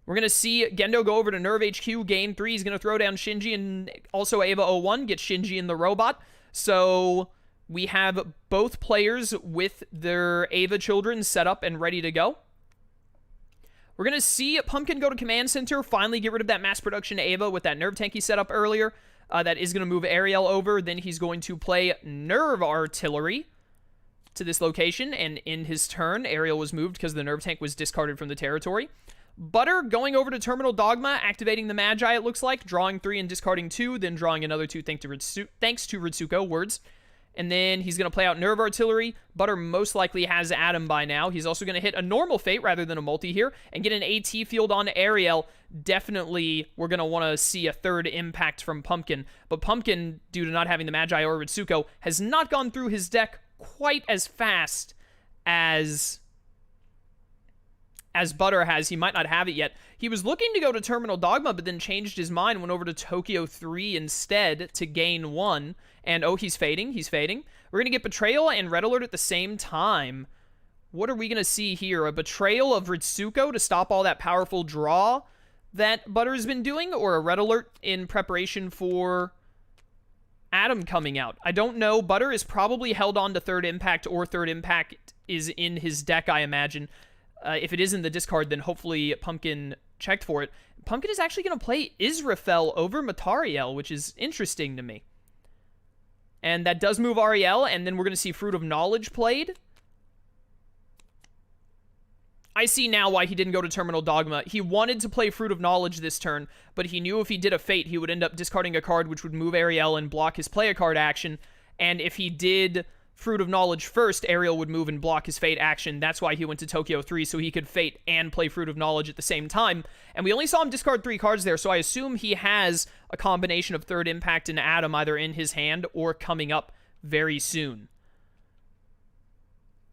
A: We're going to see Gendo go over to Nerve HQ, gain 3. He's going to throw down Shinji and also Ava 01, get Shinji in the robot. So we have both players with their Ava children set up and ready to go. We're going to see Pumpkin go to Command Center, finally get rid of that Mass Production Ava with that Nerve Tank he set up earlier. That is going to move Ariel over. Then he's going to play Nerve Artillery to this location, and in his turn, Ariel was moved because the Nerve Tank was discarded from the territory. Butter going over to Terminal Dogma, activating the Magi, it looks like, drawing 3 and discarding 2, then drawing another 2 thanks to Ritsuko, words. And then he's going to play out Nerve Artillery. Butter most likely has Adam by now. He's also going to hit a normal Fate rather than a multi here and get an AT Field on Ariel. Definitely, we're going to want to see a third impact from Pumpkin. But Pumpkin, due to not having the Magi or Ritsuko, has not gone through his deck quite as fast as Butter has. He might not have it yet. He was looking to go to Terminal Dogma, but then changed his mind, went over to Tokyo 3 instead to gain 1. And, oh, he's fading. He's fading. We're going to get Betrayal and Red Alert at the same time. What are we going to see here? A Betrayal of Ritsuko to stop all that powerful draw that Butter has been doing? Or a Red Alert in preparation for Adam coming out? I don't know. Butter is probably held on to Third Impact, or Third Impact is in his deck, I imagine. If it is in the discard, then hopefully Pumpkin checked for it. Pumpkin is actually going to play Israfel over Matariel, which is interesting to me. And that does move Ariel, and then we're going to see Fruit of Knowledge played. I see now why he didn't go to Terminal Dogma. He wanted to play Fruit of Knowledge this turn, but he knew if he did a Fate, he would end up discarding a card, which would move Ariel and block his play a card action. And if he did Fruit of Knowledge first, Ariel would move and block his Fate action. That's why he went to Tokyo 3, so he could Fate and play Fruit of Knowledge at the same time. And we only saw him discard 3 cards there, so I assume he has a combination of Third Impact and Adam either in his hand or coming up very soon.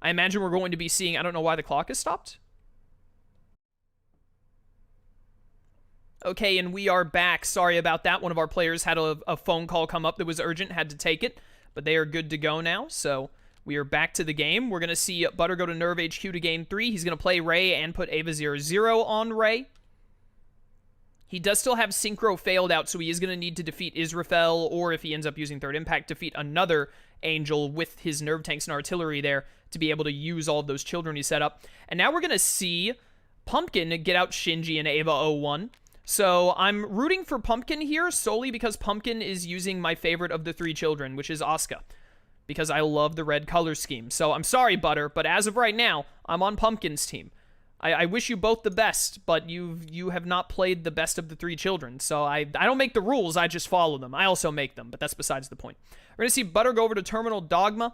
A: I imagine we're going to be seeing... I don't know why the clock has stopped. Okay, and we are back. Sorry about that. One of our players had a phone call come up that was urgent, had to take it. But they are good to go now, so we are back to the game. We're going to see Butter go to Nerve HQ to gain 3. He's going to play Ray and put Ava 00 on Ray. He does still have Synchro failed out, so he is going to need to defeat Israfel, or if he ends up using Third Impact, defeat another Angel with his Nerve Tanks and Artillery there to be able to use all of those children he set up. And now we're going to see Pumpkin get out Shinji and Ava 01. So I'm rooting for Pumpkin here solely because Pumpkin is using my favorite of the 3 children, which is Asuka, because I love the red color scheme. So I'm sorry, Butter, but as of right now, I'm on Pumpkin's team. I wish you both the best, but you have not played the best of the 3 children. So I don't make the rules, I just follow them. I also make them, but that's besides the point. We're going to see Butter go over to Terminal Dogma.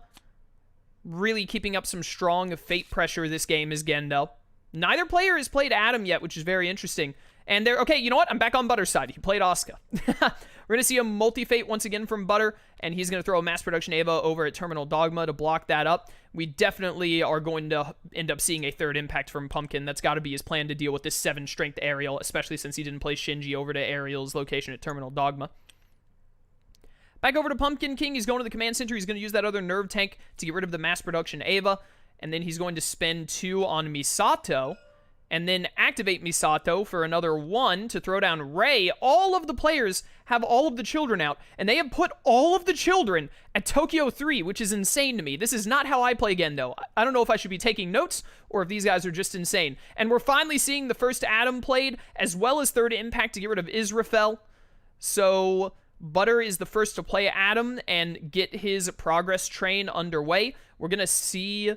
A: really keeping up some strong fate pressure this game is Gendo. Neither player has played Adam yet, which is very interesting. And they're, okay, you know what? I'm back on Butter's side. He played Asuka. We're going to see a multi-fate once again from Butter, and he's going to throw a mass production Ava over at Terminal Dogma to block that up. We definitely are going to end up seeing a third impact from Pumpkin. That's got to be his plan to deal with this 7-strength Aerial, especially since he didn't play Shinji over to Aerial's location at Terminal Dogma. Back over to Pumpkin King. He's going to the command center. He's going to use that other nerve tank to get rid of the mass production Ava, and then he's going to spend 2 on Misato, and then activate Misato for another 1 to throw down Rei. All of the players have all of the children out, and they have put all of the children at Tokyo 3, which is insane to me. This is not how I play Gendo. I don't know if I should be taking notes or if these guys are just insane. And we're finally seeing the first Adam played, as well as third impact to get rid of Israfel. So Butter is the first to play Adam and get his progress train underway. We're going to see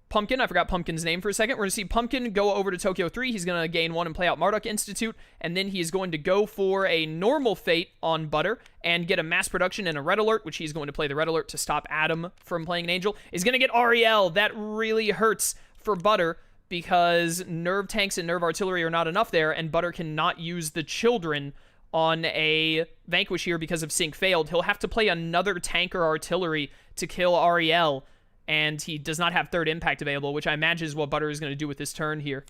A: Pumpkin, I forgot Pumpkin's name for a second. We're going to see Pumpkin go over to Tokyo 3. He's going to gain 1 and play out Marduk Institute, and then he's going to go for a normal fate on Butter and get a mass production and a red alert, which he's going to play the red alert to stop Adam from playing an angel. He's going to get Ariel. That really hurts for Butter because nerve tanks and nerve artillery are not enough there, and Butter cannot use the children on a Vanquish here because of Sync failed. He'll have to play another tank or artillery to kill Ariel, and he does not have third impact available, which I imagine is what Butter is going to do with this turn here.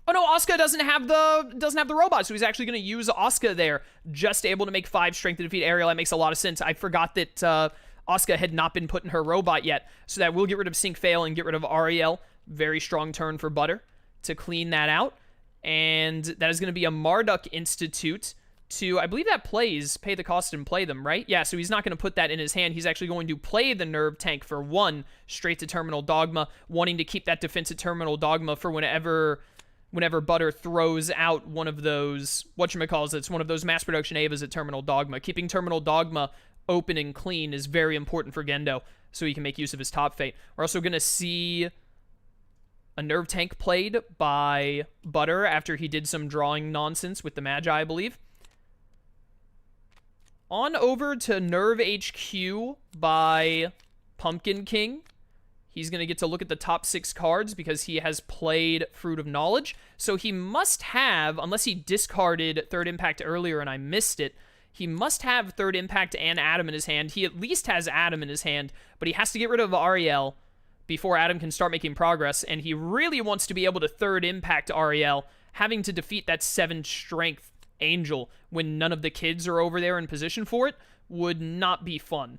A: Oh no, Asuka doesn't have the robot, so he's actually going to use Asuka there, just able to make 5 strength to defeat Ariel. That makes a lot of sense. I forgot that Asuka had not been put in her robot yet, so that will get rid of Sync fail and get rid of Ariel. Very strong turn for Butter to clean that out, and that is going to be a Marduk Institute to, I believe that plays pay the cost and play them, right? Yeah, so he's not going to put that in his hand. He's actually going to play the nerve tank for 1 straight to Terminal Dogma, wanting to keep that defense at Terminal Dogma for whenever Butter throws out one of those, whatchamacallit, one of those mass production Avas at Terminal Dogma. Keeping Terminal Dogma open and clean is very important for Gendo, so he can make use of his top fate. We're also going to see a nerve tank played by Butter after he did some drawing nonsense with the Magi, I believe. On over to Nerve HQ by Pumpkin King. He's going to get to look at the top 6 cards because he has played Fruit of Knowledge. So he must have, unless he discarded third impact earlier and I missed it, he must have third impact and Adam in his hand. He at least has Adam in his hand, but he has to get rid of Ariel before Adam can start making progress, and he really wants to be able to third impact Ariel, having to defeat that 7 strength Angel when none of the kids are over there in position for it would not be fun.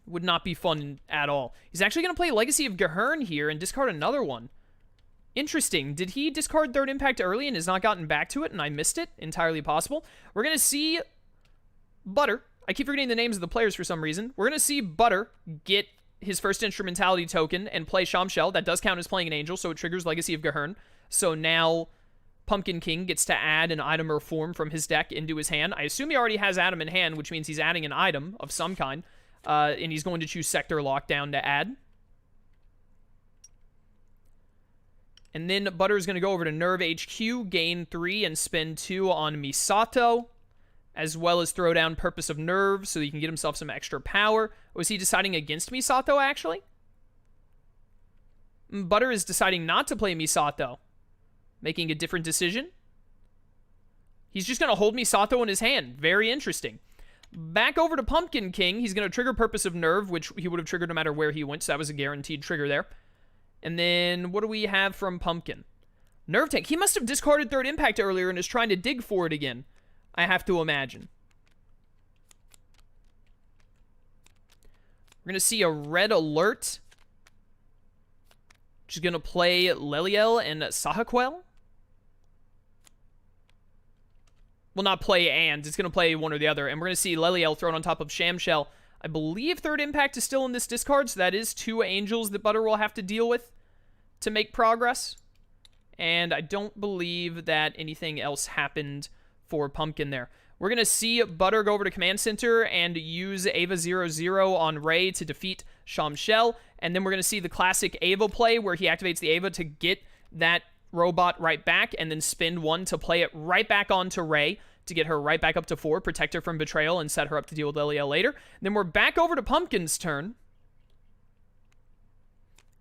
A: Would not be fun at all. He's actually going to play Legacy of Gehern here and discard another one. Interesting. Did he discard third impact early and has not gotten back to it and I missed it? Entirely possible. We're going to see Butter. I keep forgetting the names of the players for some reason. We're going to see Butter get his first instrumentality token and play Shamshell. That does count as playing an angel, so it triggers Legacy of Gehern. So now Pumpkin King gets to add an item or form from his deck into his hand. I assume he already has Adam in hand, which means he's adding an item of some kind. And he's going to choose Sector Lockdown to add. And then Butter is going to go over to Nerve HQ, gain 3 and spend 2 on Misato, as well as throw down Purpose of Nerve so he can get himself some extra power. Was he deciding against Misato, actually? Butter is deciding not to play Misato, making a different decision. He's just going to hold Misato in his hand. Very interesting. Back over to Pumpkin King. He's going to trigger Purpose of Nerve, which he would have triggered no matter where he went, so that was a guaranteed trigger there. And then, what do we have from Pumpkin? Nerve Tank. He must have discarded third impact earlier and is trying to dig for it again, I have to imagine. We're going to see a red alert, which is going to play Leliel and Sahaquel. Well, not play and. It's going to play one or the other. And we're going to see Leliel thrown on top of Shamshell. I believe third impact is still in this discard, so that is 2 angels that Butter will have to deal with to make progress. And I don't believe that anything else happened for Pumpkin there. We're going to see Butter go over to Command Center and use Ava 00 on Rei to defeat Shamshell. And then we're going to see the classic Ava play where he activates the Ava to get that robot right back and then spend 1 to play it right back onto Rei to get her right back up to 4, protect her from betrayal, and set her up to deal with Leliel later. Then we're back over to Pumpkin's turn.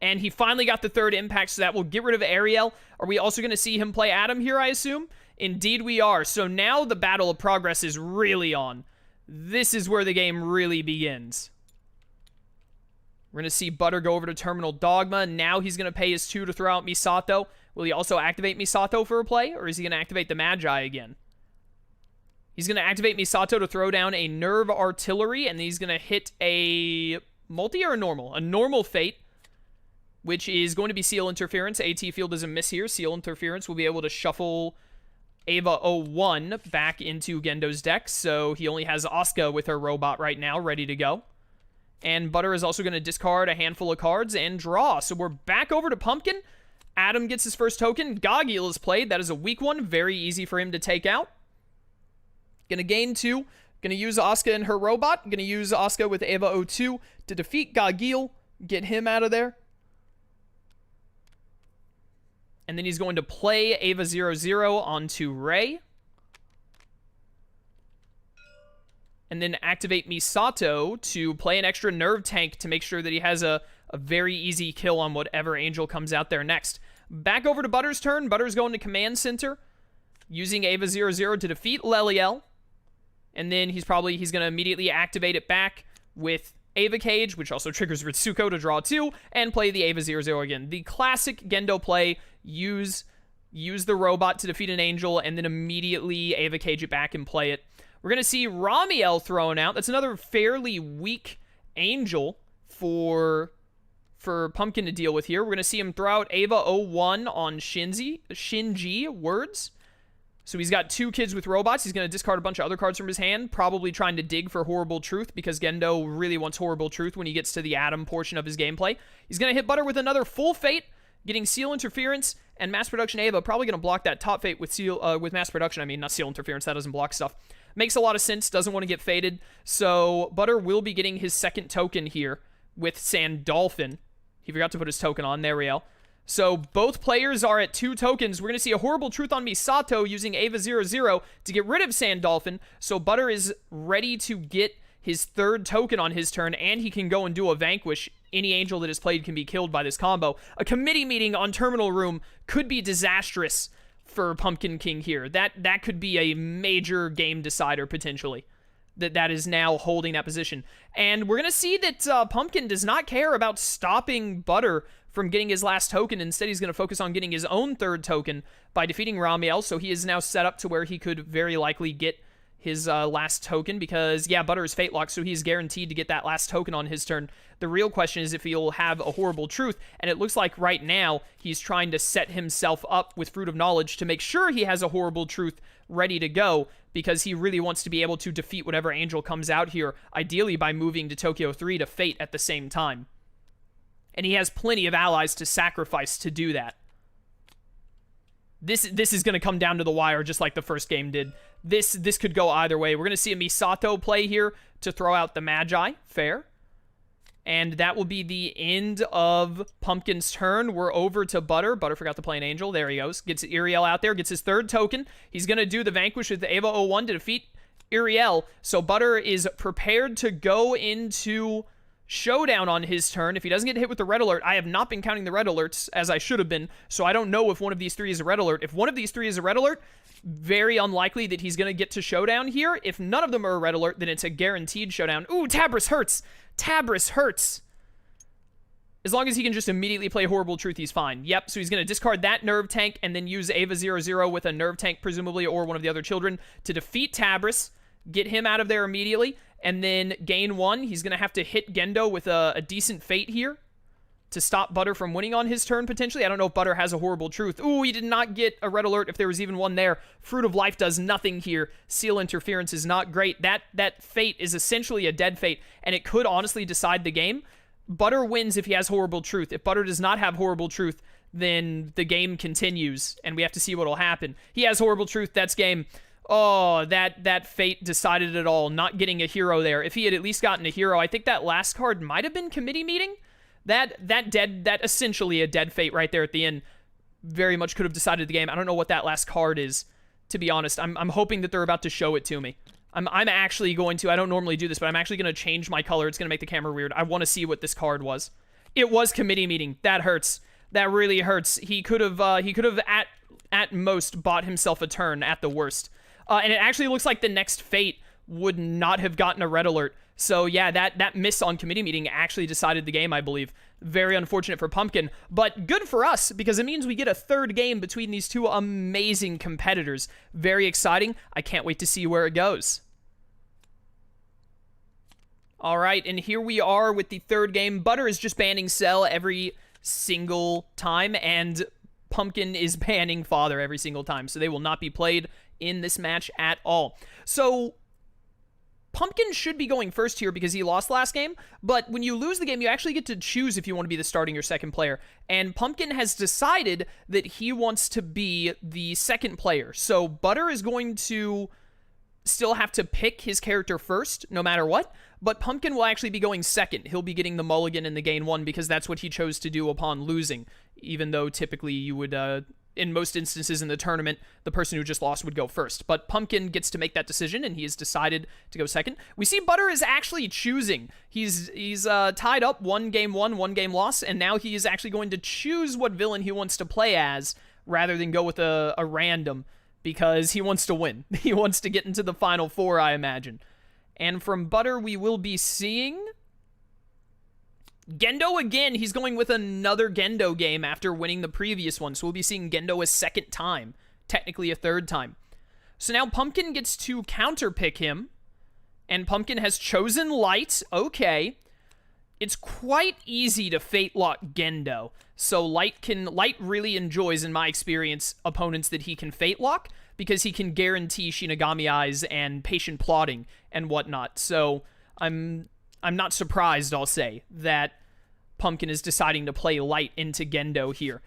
A: And he finally got the 3rd impact, so that will get rid of Ariel. Are we also going to see him play Adam here, I assume? Indeed we are. So now the battle of progress is really on. This is where the game really begins. We're going to see Butter go over to Terminal Dogma. Now he's going to pay his 2 to throw out Misato. Will he also activate Misato for a play, or is he going to activate the Magi again? He's going to activate Misato to throw down a Nerve Artillery, and then he's going to hit a multi or a normal? A normal Fate, which is going to be Seal Interference. AT Field is a miss here. Seal Interference will be able to shuffle Ava 01 back into Gendo's deck, so he only has Asuka with her robot right now, ready to go. And Butter is also going to discard a handful of cards and draw. So we're back over to Pumpkin. Adam gets his first token. Goggiel is played. That is a weak one. Very easy for him to take out. Going to gain 2. Going to use Asuka and her robot. Going to use Asuka with Ava 02 to defeat Goggiel. Get him out of there. And then he's going to play Ava 00 onto Ray. And then activate Misato to play an extra Nerve Tank to make sure that he has a very easy kill on whatever Angel comes out there next. Back over to Butter's turn. Butter's going to Command Center, using Ava 00 to defeat Leliel. And then he's going to immediately activate it back with Ava Cage, which also triggers Ritsuko to draw 2, and play the Ava 00 again. The classic Gendo play, use the robot to defeat an Angel, and then immediately Ava Cage it back and play it. We're going to see Ramiel thrown out. That's another fairly weak Angel for Pumpkin to deal with here. We're going to see him throw out Ava 01 on Shinji Words. So he's got 2 kids with robots. He's going to discard a bunch of other cards from his hand, probably trying to dig for Horrible Truth, because Gendo really wants Horrible Truth when he gets to the Adam portion of his gameplay. He's going to hit Butter with another full Fate, getting Seal Interference, and Mass Production Ava. Probably going to block that top Fate with Mass Production. I mean, not Seal Interference. That doesn't block stuff. Makes a lot of sense. Doesn't want to get faded. So Butter will be getting his 2nd token here with Sandolphin. He forgot to put his token on. There we go. So both players are at 2 tokens. We're going to see a Horrible Truth on Misato using Ava 00 to get rid of Sandolphin. So Butter is ready to get his 3rd token on his turn, and he can go and do a Vanquish. Any Angel that is played can be killed by this combo. A committee meeting on Terminal Room could be disastrous for Pumpkin King here. That could be a major game decider, potentially. That is now holding that position. And we're going to see that Pumpkin does not care about stopping Butter from getting his last token. Instead, he's going to focus on getting his own 3rd token by defeating Ramiel. So he is now set up to where he could very likely get his last token, because, yeah, Butter is Fate Locked, so he's guaranteed to get that last token on his turn. The real question is if he'll have a Horrible Truth, and it looks like right now he's trying to set himself up with Fruit of Knowledge to make sure he has a Horrible Truth ready to go, because he really wants to be able to defeat whatever Angel comes out here, ideally by moving to Tokyo 3 to Fate at the same time. And he has plenty of allies to sacrifice to do that. This is going to come down to the wire, just like the first game did. This could go either way. We're going to see a Misato play here to throw out the Magi. Fair. And that will be the end of Pumpkin's turn. We're over to Butter. Butter forgot to play an Angel. There he goes. Gets Iriel out there. Gets his 3rd token. He's going to do the Vanquish with the Ava 01 to defeat Iriel. So Butter is prepared to go into Showdown on his turn. If he doesn't get hit with the red alert, I have not been counting the red alerts as I should have been, so I don't know if one of these 3 is a red alert. If one of these 3 is a red alert, very unlikely that he's going to get to Showdown here. If none of them are a red alert, then it's a guaranteed Showdown. Ooh, Tabris hurts. Tabris hurts. As long as he can just immediately play Horrible Truth, he's fine. Yep, so he's going to discard that Nerve Tank and then use Ava 00 with a Nerve Tank, presumably, or one of the other children, to defeat Tabris, get him out of there immediately, and then gain 1. He's going to have to hit Gendo with a decent Fate here to stop Butter from winning on his turn, potentially. I don't know if Butter has a Horrible Truth. Ooh, he did not get a red alert if there was even one there. Fruit of Life does nothing here. Seal Interference is not great. That Fate is essentially a dead Fate, and it could honestly decide the game. Butter wins if he has Horrible Truth. If Butter does not have Horrible Truth, then the game continues, and we have to see what will happen. He has Horrible Truth. That's game. Oh, that Fate decided it all, not getting a hero there. If he had at least gotten a hero, I think that last card might have been Committee Meeting. That essentially a dead Fate right there at the end very much could have decided the game. I don't know what that last card is. to be honest. I'm hoping that they're about to show it to me. I'm actually going to, I don't normally do this, but I'm actually going to change my color. It's going to make the camera weird. I want to see what this card was. It was committee meeting. That hurts. That really hurts. He could have at most bought himself a turn at the worst. And it actually looks like the next fate would not have gotten a red alert. So yeah, that miss on committee meeting actually decided the game, I believe. Very unfortunate for Pumpkin, but good for us because it means we get a third game between these two amazing competitors. Very exciting. I can't wait to see where it goes. All right, and here we are with the third game. Butter is just banning Cell every single time, and Pumpkin is banning Father every single time, so they will not be played in this match at all. So Pumpkin should be going first here because he lost last game, but when you lose the game, you actually get to choose if you want to be the starting or second player, and Pumpkin has decided that he wants to be the second player. So Butter is going to still have to pick his character first, no matter what, but Pumpkin will actually be going second. He'll be getting the mulligan in the gain one because that's what he chose to do upon losing, even though typically you would, in most instances in the tournament, the person who just lost would go first. But Pumpkin gets to make that decision, and he has decided to go second. We see Butter is actually choosing. He's tied up one game won, one game lost, and now he is actually going to choose what villain he wants to play as rather than go with a random, because he wants to win. He wants to get into the final four, I imagine. And from Butter, we will be seeing Gendo again. He's going with another Gendo game after winning the previous one. So we'll be seeing Gendo a second time, technically a third time. So now Pumpkin gets to counterpick him, and Pumpkin has chosen Light. Okay. It's quite easy to fate lock Gendo. So Light really enjoys, in my experience, opponents that he can fate lock because he can guarantee Shinigami Eyes and patient plotting and whatnot. So I'm not surprised, I'll say, that Pumpkin is deciding to play Light into Gendo here.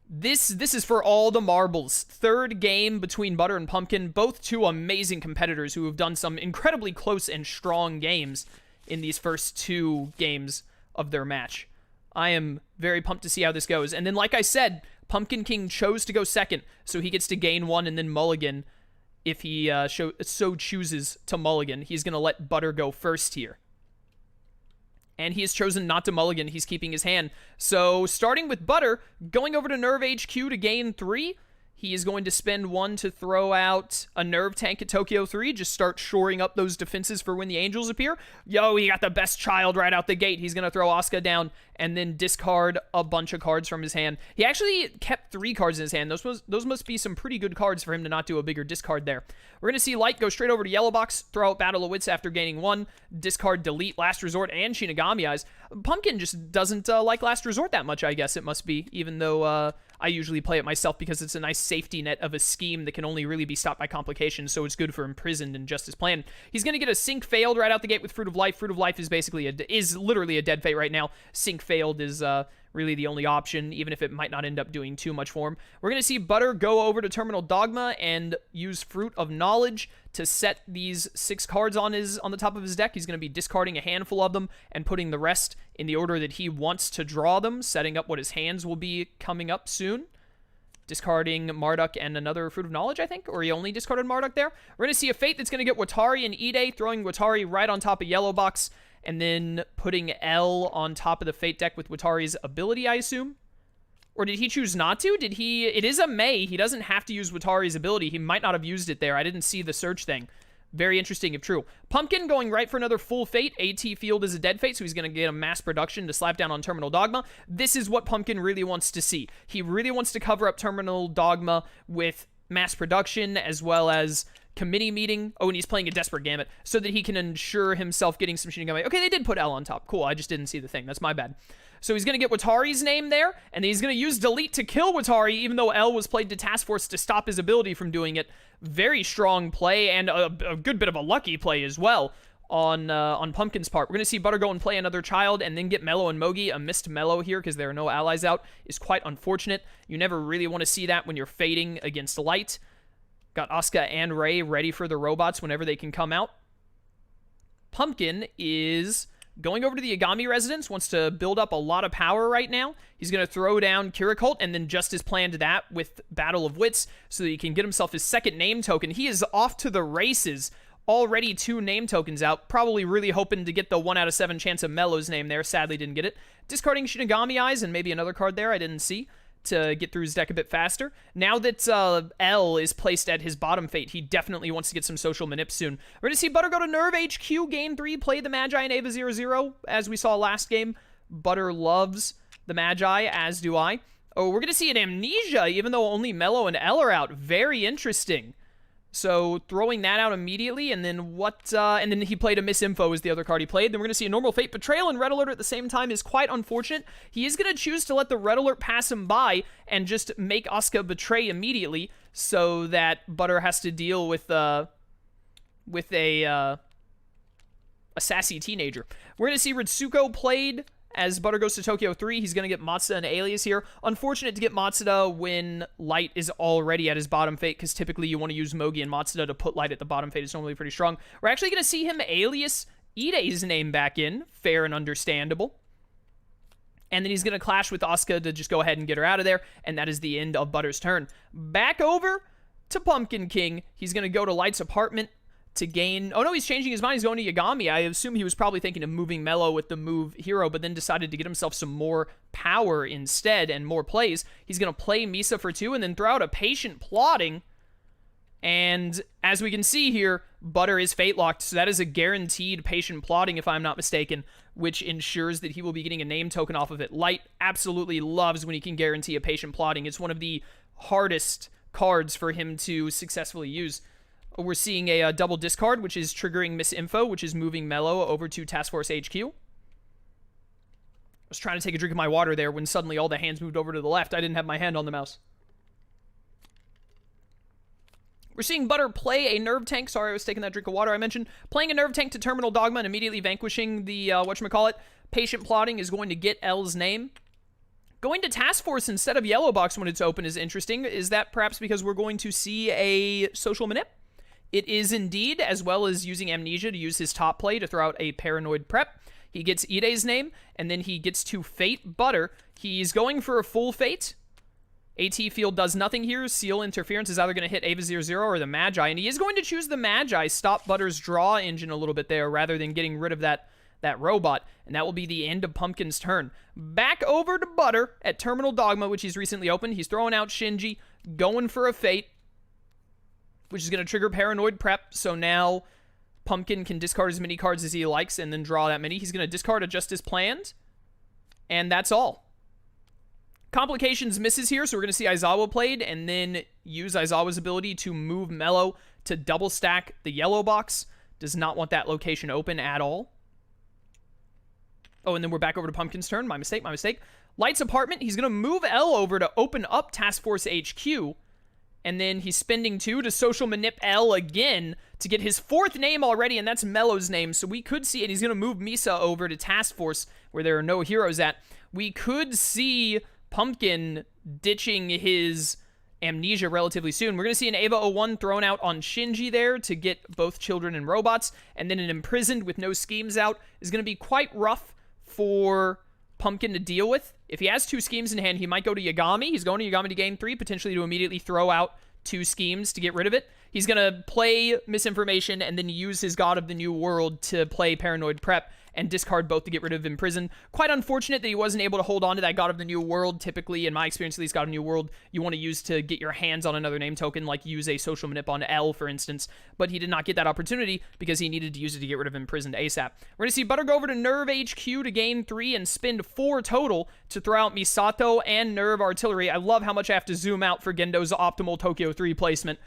A: This is for all the marbles. Third game between Butter and Pumpkin, both two amazing competitors who have done some incredibly close and strong games in these first two games of their match. I am very pumped to see how this goes. And then, like I said, Pumpkin King chose to go second, so he gets to gain one and then mulligan if he so chooses to mulligan. He's going to let Butter go first here. And he has chosen not to mulligan. He's keeping his hand. So, starting with Butter, going over to Nerve HQ to gain 3. He is going to spend 1 to throw out a Nerve Tank at Tokyo 3. Just start shoring up those defenses for when the Angels appear. Yo, he got the best child right out the gate. He's going to throw Asuka down and then discard a bunch of cards from his hand. He actually kept 3 cards in his hand. Those must be some pretty good cards for him to not do a bigger discard there. We're going to see Light go straight over to Yellow Box, throw out Battle of Wits after gaining 1, discard Delete, Last Resort, and Shinigami Eyes. Pumpkin just doesn't like Last Resort that much, I guess it must be, even though I usually play it myself because it's a nice safety net of a scheme that can only really be stopped by complications, so it's good for Imprisoned and Justice Plan. He's going to get a Sync Failed right out the gate with Fruit of Life. Fruit of Life is basically is literally a dead fate right now. Sync Failed is really the only option, even if it might not end up doing too much for him. We're going to see Butter go over to Terminal Dogma and use Fruit of Knowledge to set these 6 cards on the top of his deck. He's going to be discarding a handful of them and putting the rest in the order that he wants to draw them, setting up what his hands will be coming up soon. Discarding Marduk and another Fruit of Knowledge, I think, or he only discarded Marduk there. We're going to see a Fate that's going to get Watari and Ide, throwing Watari right on top of Yellow Box, and then putting L on top of the Fate deck with Watari's ability, I assume. Or did he choose not to? It is a May. He doesn't have to use Watari's ability. He might not have used it there. I didn't see the search thing. Very interesting if true. Pumpkin going right for another full Fate. AT Field is a dead Fate, so he's going to get a mass production to slap down on Terminal Dogma. This is what Pumpkin really wants to see. He really wants to cover up Terminal Dogma with mass production as well as committee meeting. Oh, and he's playing a Desperate Gambit so that he can ensure himself getting some Shinigami. Okay, they did put L on top. Cool, I just didn't see the thing. That's my bad. So he's going to get Watari's name there, and then he's going to use Delete to kill Watari, even though L was played to Task Force to stop his ability from doing it. Very strong play, and a good bit of a lucky play as well on Pumpkin's part. We're going to see Butter go and play another child, and then get Mellow and Mogi. A missed Mellow here, because there are no allies out, is quite unfortunate. You never really want to see that when you're fading against Light. Got Asuka and Ray ready for the robots whenever they can come out. Pumpkin is Going over to the Yagami residence, wants to build up a lot of power right now. He's going to throw down Kiricult, and then just as planned that with Battle of Wits, so that he can get himself his second name token. He is off to the races. Already 2 name tokens out. Probably really hoping to get the 1 out of 7 chance of Mello's name there. Sadly didn't get it. Discarding Shinigami Eyes and maybe another card there I didn't see to get through his deck a bit faster. Now that L is placed at his bottom fate, he definitely wants to get some social manip soon. We're going to see Butter go to Nerve HQ game 3, play the Magi and Ava 0-0, as we saw last game. Butter loves the Magi, as do I. Oh, we're going to see an Amnesia, even though only Mello and L are out. Very interesting. So throwing that out immediately, and then and then he played a Misinfo as the other card he played. Then we're going to see a normal Fate Betrayal and Red Alert at the same time is quite unfortunate. He is going to choose to let the Red Alert pass him by and just make Asuka betray immediately, so that Butter has to deal with a sassy teenager. We're going to see Ritsuko played as Butter goes to Tokyo 3. He's going to get Matsuda and Alias here. Unfortunate to get Matsuda when Light is already at his bottom fate, because typically you want to use Mogi and Matsuda to put Light at the bottom fate. It's normally pretty strong. We're actually going to see him Alias Ide's name back in. Fair and understandable. And then he's going to clash with Asuka to just go ahead and get her out of there. And that is the end of Butter's turn. Back over to Pumpkin King. He's going to go to Light's apartment to gain... Oh, no, he's changing his mind. He's going to Yagami. I assume he was probably thinking of moving Mello with the move Hero, but then decided to get himself some more power instead and more plays. He's going to play Misa for 2 and then throw out a Patient Plotting. And as we can see here, Butter is fate locked, so that is a guaranteed Patient Plotting, if I'm not mistaken, which ensures that he will be getting a name token off of it. Light absolutely loves when he can guarantee a Patient Plotting. It's one of the hardest cards for him to successfully use. We're seeing a double discard, which is triggering Misinfo, which is moving Mello over to Task Force HQ. I was trying to take a drink of my water there when suddenly all the hands moved over to the left. I didn't have my hand on the mouse. We're seeing Butter play a Nerve Tank. Sorry, I was taking that drink of water I mentioned. Playing a Nerve Tank to Terminal Dogma and immediately vanquishing the, whatchamacallit. Patient Plotting is going to get L's name. Going to Task Force instead of Yellow Box when it's open is interesting. Is that perhaps because we're going to see a social manip? It is indeed, as well as using Amnesia to use his top play to throw out a Paranoid Prep. He gets Ide's name, and then he gets to Fate Butter. He's going for a full Fate. AT Field does nothing here. Seal Interference is either going to hit Ava 0-0 or the Magi, and he is going to choose the Magi, stop Butter's draw engine a little bit there, rather than getting rid of that robot, and that will be the end of Pumpkin's turn. Back over to Butter at Terminal Dogma, which he's recently opened. He's throwing out Shinji, going for a Fate, which is going to trigger Paranoid Prep, so now Pumpkin can discard as many cards as he likes and then draw that many. He's going to discard a Just as Planned, and that's all. Complications misses here, so we're going to see Aizawa played, and then use Aizawa's ability to move Mello to double stack the Yellow Box. Does not want that location open at all. Oh, and then we're back over to Pumpkin's turn. My mistake. Light's apartment. He's going to move L over to open up Task Force HQ. And then he's spending 2 to social manip L again to get his 4th name already, and that's Mello's name. So we could see, and he's going to move Misa over to Task Force, where there are no heroes at. We could see Pumpkin ditching his Amnesia relatively soon. We're going to see an Ava 01 thrown out on Shinji there to get both children and robots, and then an Imprisoned with no schemes out is going to be quite rough for Pumpkin to deal with. If he has 2 schemes in hand, he might go to Yagami. He's going to Yagami to game 3, potentially to immediately throw out 2 schemes to get rid of it. He's going to play Misinformation and then use his God of the New World to play Paranoid Prep and discard both to get rid of Imprisoned. Quite unfortunate that he wasn't able to hold on to that God of the New World. Typically, in my experience, at least God of the New World, you want to use to get your hands on another name token, like use a social manip on L, for instance. But he did not get that opportunity because he needed to use it to get rid of Imprisoned ASAP. We're going to see Butter go over to Nerve HQ to gain 3 and spend 4 total to throw out Misato and Nerve Artillery. I love how much I have to zoom out for Gendo's optimal Tokyo 3 placement.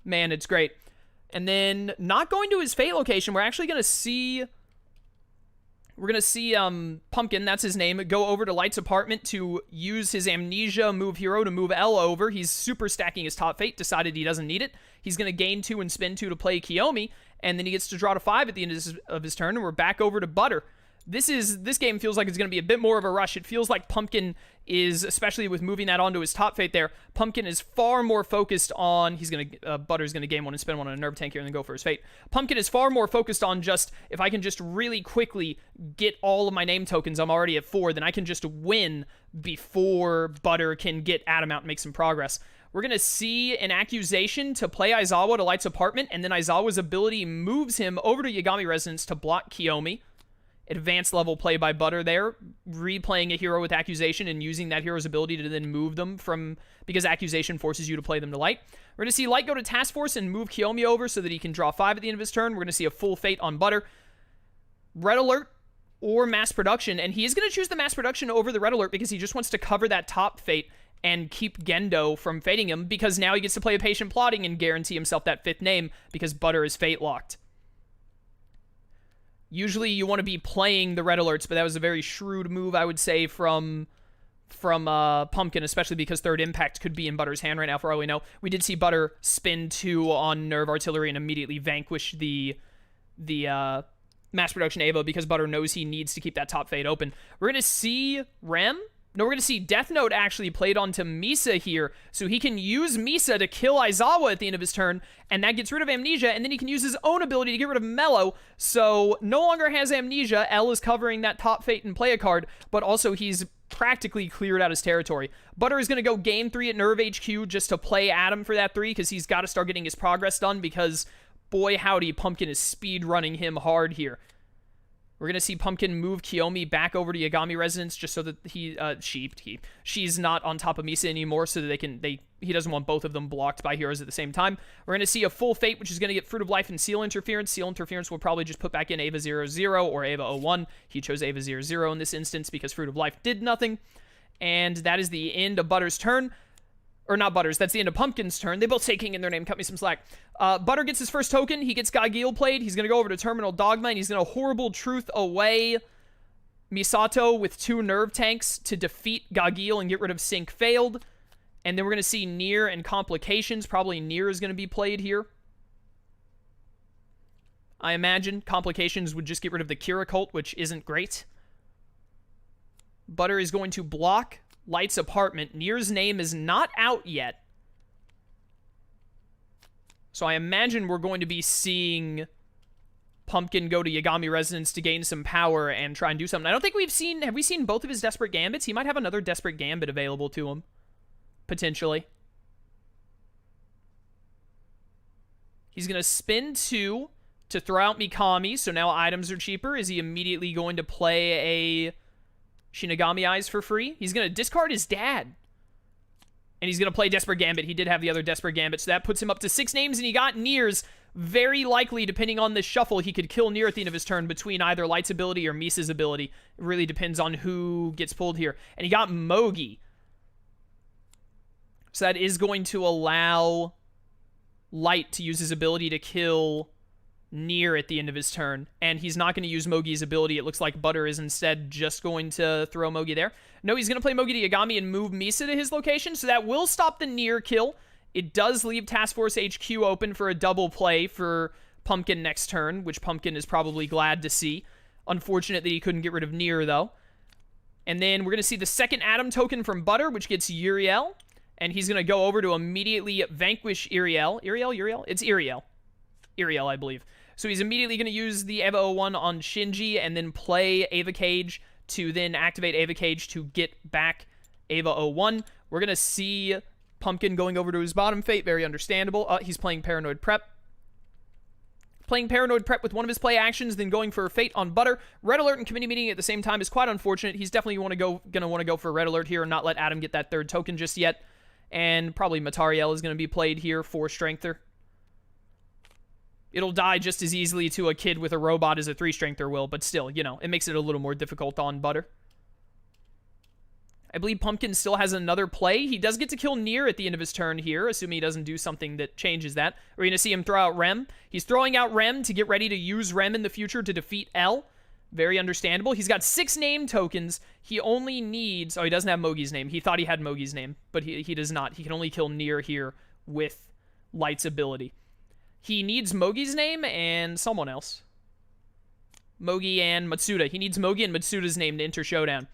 A: Man, it's great. And then, not going to his Fate location, we're actually going to see... Pumpkin, that's his name, go over to Light's apartment to use his Amnesia move Hero to move L over. He's super stacking his top Fate, decided he doesn't need it. He's going to gain 2 and spend 2 to play Kiyomi, and then he gets to draw to 5 at the end of his turn, and we're back over to Butter. This game feels like it's going to be a bit more of a rush. It feels like Pumpkin is, especially with moving that onto his top fate there, Pumpkin is far more focused on, Butter's going to game one and spend one on a nerve tank here and then go for his fate. Pumpkin is far more focused on just, if I can just really quickly get all of my name tokens, I'm already at 4, then I can just win before Butter can get Adam out and make some progress. We're going to see an accusation to play Aizawa to Light's apartment, and then Aizawa's ability moves him over to Yagami Resonance to block Kiyomi. Advanced level play by Butter there, replaying a hero with Accusation and using that hero's ability to then move them from, because Accusation forces you to play them to Light. We're going to see Light go to Task Force and move Kiyomi over so that he can draw 5 at the end of his turn. We're going to see a full fate on Butter. Red Alert or Mass Production, and he is going to choose the Mass Production over the Red Alert because he just wants to cover that top fate and keep Gendo from fating him, because now he gets to play a Patient Plotting and guarantee himself that 5th name because Butter is fate locked. Usually you want to be playing the red alerts, but that was a very shrewd move, I would say, from Pumpkin, especially because third impact could be in Butter's hand right now, for all we know. We did see Butter spin 2 on Nerve Artillery and immediately vanquish the Mass Production Ava because Butter knows he needs to keep that top fate open. We're going to see Rem? No, we're going to see Death Note actually played onto Misa here, so he can use Misa to kill Aizawa at the end of his turn, and that gets rid of Amnesia, and then he can use his own ability to get rid of Mellow, so no longer has Amnesia. L is covering that top fate and play a card, but also he's practically cleared out his territory. Butter is going to go game 3 at Nerve HQ just to play Adam for that 3, because he's got to start getting his progress done, because boy howdy, Pumpkin is speed running him hard here. We're going to see Pumpkin move Kiyomi back over to Yagami Resonance just so that she's not on top of Misa anymore, so that he doesn't want both of them blocked by heroes at the same time. We're going to see a full fate, which is going to get Fruit of Life and Seal Interference. Seal Interference will probably just put back in Ava 00 or Ava 01. He chose Ava 00 in this instance because Fruit of Life did nothing. And that is the end of Butter's turn. Or not Butter's, that's the end of Pumpkin's turn. They both say King in their name, cut me some slack. Butter gets his first token, he gets Gagil played, he's going to go over to Terminal Dogma, and he's going to Horrible Truth away Misato with 2 nerve tanks to defeat Gagil and get rid of Sync Failed. And then we're going to see Nier and Complications, probably Nier is going to be played here. I imagine Complications would just get rid of the Kira Cult, which isn't great. Butter is going to block Light's apartment. Nier's name is not out yet. So I imagine we're going to be seeing Pumpkin go to Yagami Resonance to gain some power and try and do something. I don't think have we seen both of his Desperate Gambits? He might have another Desperate Gambit available to him. Potentially. He's going to spin 2 to throw out Mikami, so now items are cheaper. Is he immediately going to play a Shinigami Eyes for free? He's going to discard his dad. And he's going to play Desperate Gambit. He did have the other Desperate Gambit, so that puts him up to 6 names, and he got Nier's. Very likely, depending on this shuffle, he could kill Nier at the end of his turn between either Light's ability or Misa's ability. It really depends on who gets pulled here. And he got Mogi. So that is going to allow Light to use his ability to kill Nier at the end of his turn, and he's not going to use Mogi's ability. It looks like Butter is instead just going to throw Mogi there. No, he's going to play Mogi to Yagami and move Misa to his location, so that will stop the Nier kill. It does leave Task Force HQ open for a double play for Pumpkin next turn, which Pumpkin is probably glad to see. Unfortunate that he couldn't get rid of Nier, though. And then we're going to see the second Atom token from Butter, which gets Uriel, and he's going to go over to immediately vanquish Uriel. Uriel? It's Uriel. Uriel, I believe. So he's immediately going to use the Ava 01 on Shinji and then play Ava Cage to then activate Ava Cage to get back Ava 01. We're going to see Pumpkin going over to his bottom fate. Very understandable. He's playing Paranoid Prep. Playing Paranoid Prep with one of his play actions, then going for a fate on Butter. Red Alert and Committee Meeting at the same time is quite unfortunate. He's definitely going to want to go for a Red Alert here and not let Adam get that 3rd token just yet. And probably Matariel is going to be played here for Strengther. It'll die just as easily to a kid with a robot as a 3-strengther will, but still, you know, it makes it a little more difficult on Butter. I believe Pumpkin still has another play. He does get to kill Nier at the end of his turn here, assuming he doesn't do something that changes that. We're going to see him throw out Rem. He's throwing out Rem to get ready to use Rem in the future to defeat L. Very understandable. He's got 6 name tokens. He only needs... Oh, he doesn't have Mogi's name. He thought he had Mogi's name, but he does not. He can only kill Nier here with Light's ability. He needs Mogi's name and someone else. Mogi and Matsuda. He needs Mogi and Matsuda's name to enter Showdown.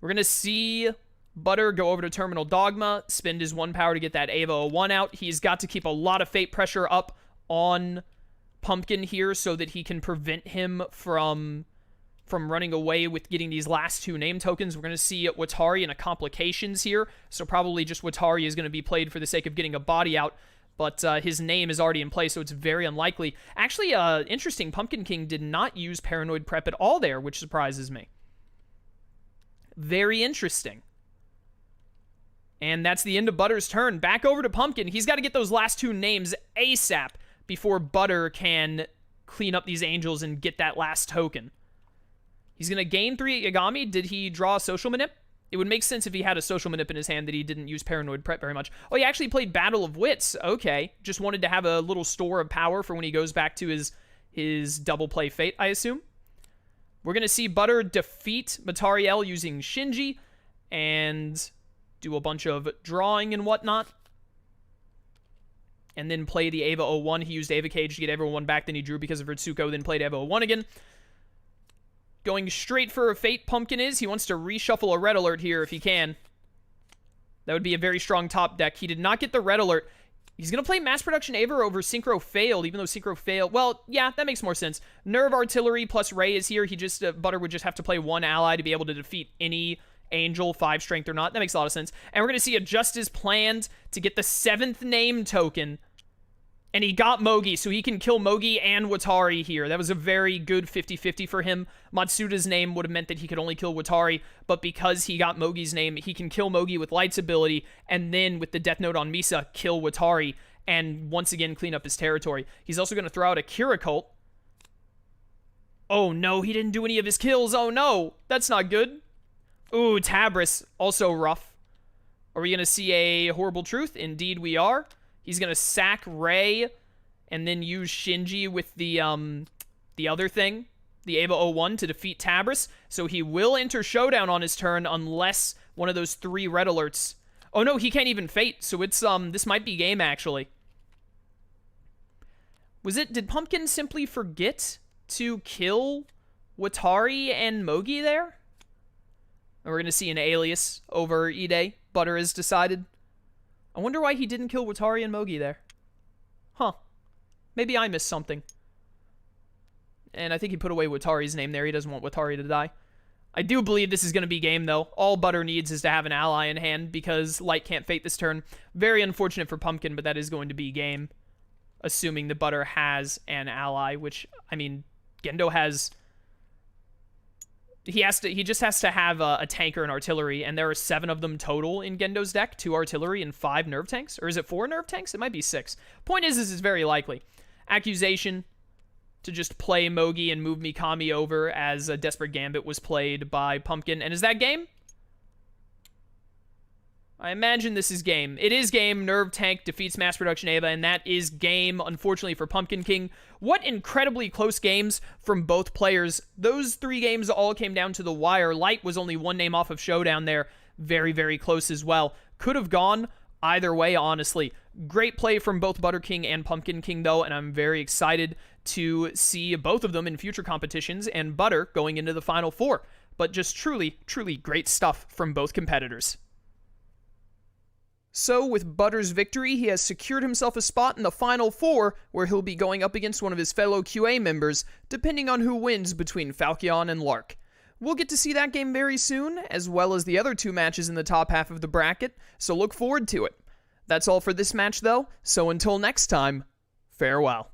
A: We're going to see Butter go over to Terminal Dogma, spend his 1 power to get that Ava 01 out. He's got to keep a lot of fate pressure up on Pumpkin here so that he can prevent him from running away with getting these last 2 name tokens. We're going to see Watari in a complications here, so probably just Watari is going to be played for the sake of getting a body out, but his name is already in play, so it's very unlikely. Actually, interesting, Pumpkin King did not use Paranoid Prep at all there, which surprises me. Very interesting. And that's the end of Butter's turn. Back over to Pumpkin. He's got to get those last 2 names ASAP before Butter can clean up these angels and get that last token. He's going to gain 3 Yagami. Did he draw a Social Manip? It would make sense if he had a Social Manip in his hand that he didn't use Paranoid Prep very much. Oh, he actually played Battle of Wits. Okay. Just wanted to have a little store of power for when he goes back to his double play Fate, I assume. We're going to see Butter defeat Matariel using Shinji and do a bunch of drawing and whatnot. And then play the Ava 01. He used Ava Cage to get everyone back. Then he drew because of Ritsuko. Then played Ava 01 again. Going straight for a Fate, Pumpkin is. He wants to reshuffle a Red Alert here if he can. That would be a very strong top deck. He did not get the Red Alert. He's going to play Mass Production Ava over Synchro Failed, even though Synchro Failed... Well, yeah, that makes more sense. Nerve Artillery plus Ray is here. He just... Butter would just have to play 1 ally to be able to defeat any Angel, 5 strength or not. That makes a lot of sense. And we're going to see a Justice planned to get the 7th name token. And he got Mogi, so he can kill Mogi and Watari here. That was a very good 50-50 for him. Matsuda's name would have meant that he could only kill Watari, but because he got Mogi's name, he can kill Mogi with Light's ability, and then with the Death Note on Misa, kill Watari, and once again clean up his territory. He's also going to throw out a Kira Cult. Oh no, he didn't do any of his kills. Oh no, that's not good. Ooh, Tabris, also rough. Are we going to see a Horrible Truth? Indeed we are. He's going to sack Ray and then use Shinji with the other thing, the Ava 01, to defeat Tabris. So he will enter Showdown on his turn unless one of those 3 Red Alerts. Oh no, he can't even Fate, so it's this might be game actually. Did Pumpkin simply forget to kill Watari and Mogi there? And we're going to see an Alias over Ide. Butter has decided. I wonder why he didn't kill Watari and Mogi there. Huh. Maybe I missed something. And I think he put away Watari's name there. He doesn't want Watari to die. I do believe this is going to be game, though. All Butter needs is to have an ally in hand because Light can't Fate this turn. Very unfortunate for Pumpkin, but that is going to be game. Assuming the Butter has an ally, which, I mean, Gendo has... He just has to have a tanker and artillery, and there are 7 of them total in Gendo's deck. 2 artillery and 5 nerve tanks. Or is it 4 nerve tanks? It might be 6. Point is, this is very likely. Accusation to just play Mogi and move Mikami over as a Desperate Gambit was played by Pumpkin. And is that game? I imagine this is game. It is game. Nerve Tank defeats Mass Production Ava, and that is game, unfortunately, for Pumpkin King. What incredibly close games from both players. Those 3 games all came down to the wire. Light was only 1 name off of Showdown there. Very, very close as well. Could have gone either way, honestly. Great play from both ButTeRkiNG and Pumpkin King, though, and I'm very excited to see both of them in future competitions and Butter going into the Final 4. But just truly, truly great stuff from both competitors. So, with Butter's victory, he has secured himself a spot in the Final 4, where he'll be going up against one of his fellow QA members, depending on who wins between Falchion and Lark. We'll get to see that game very soon, as well as the other 2 matches in the top half of the bracket, so look forward to it. That's all for this match, though, so until next time, farewell.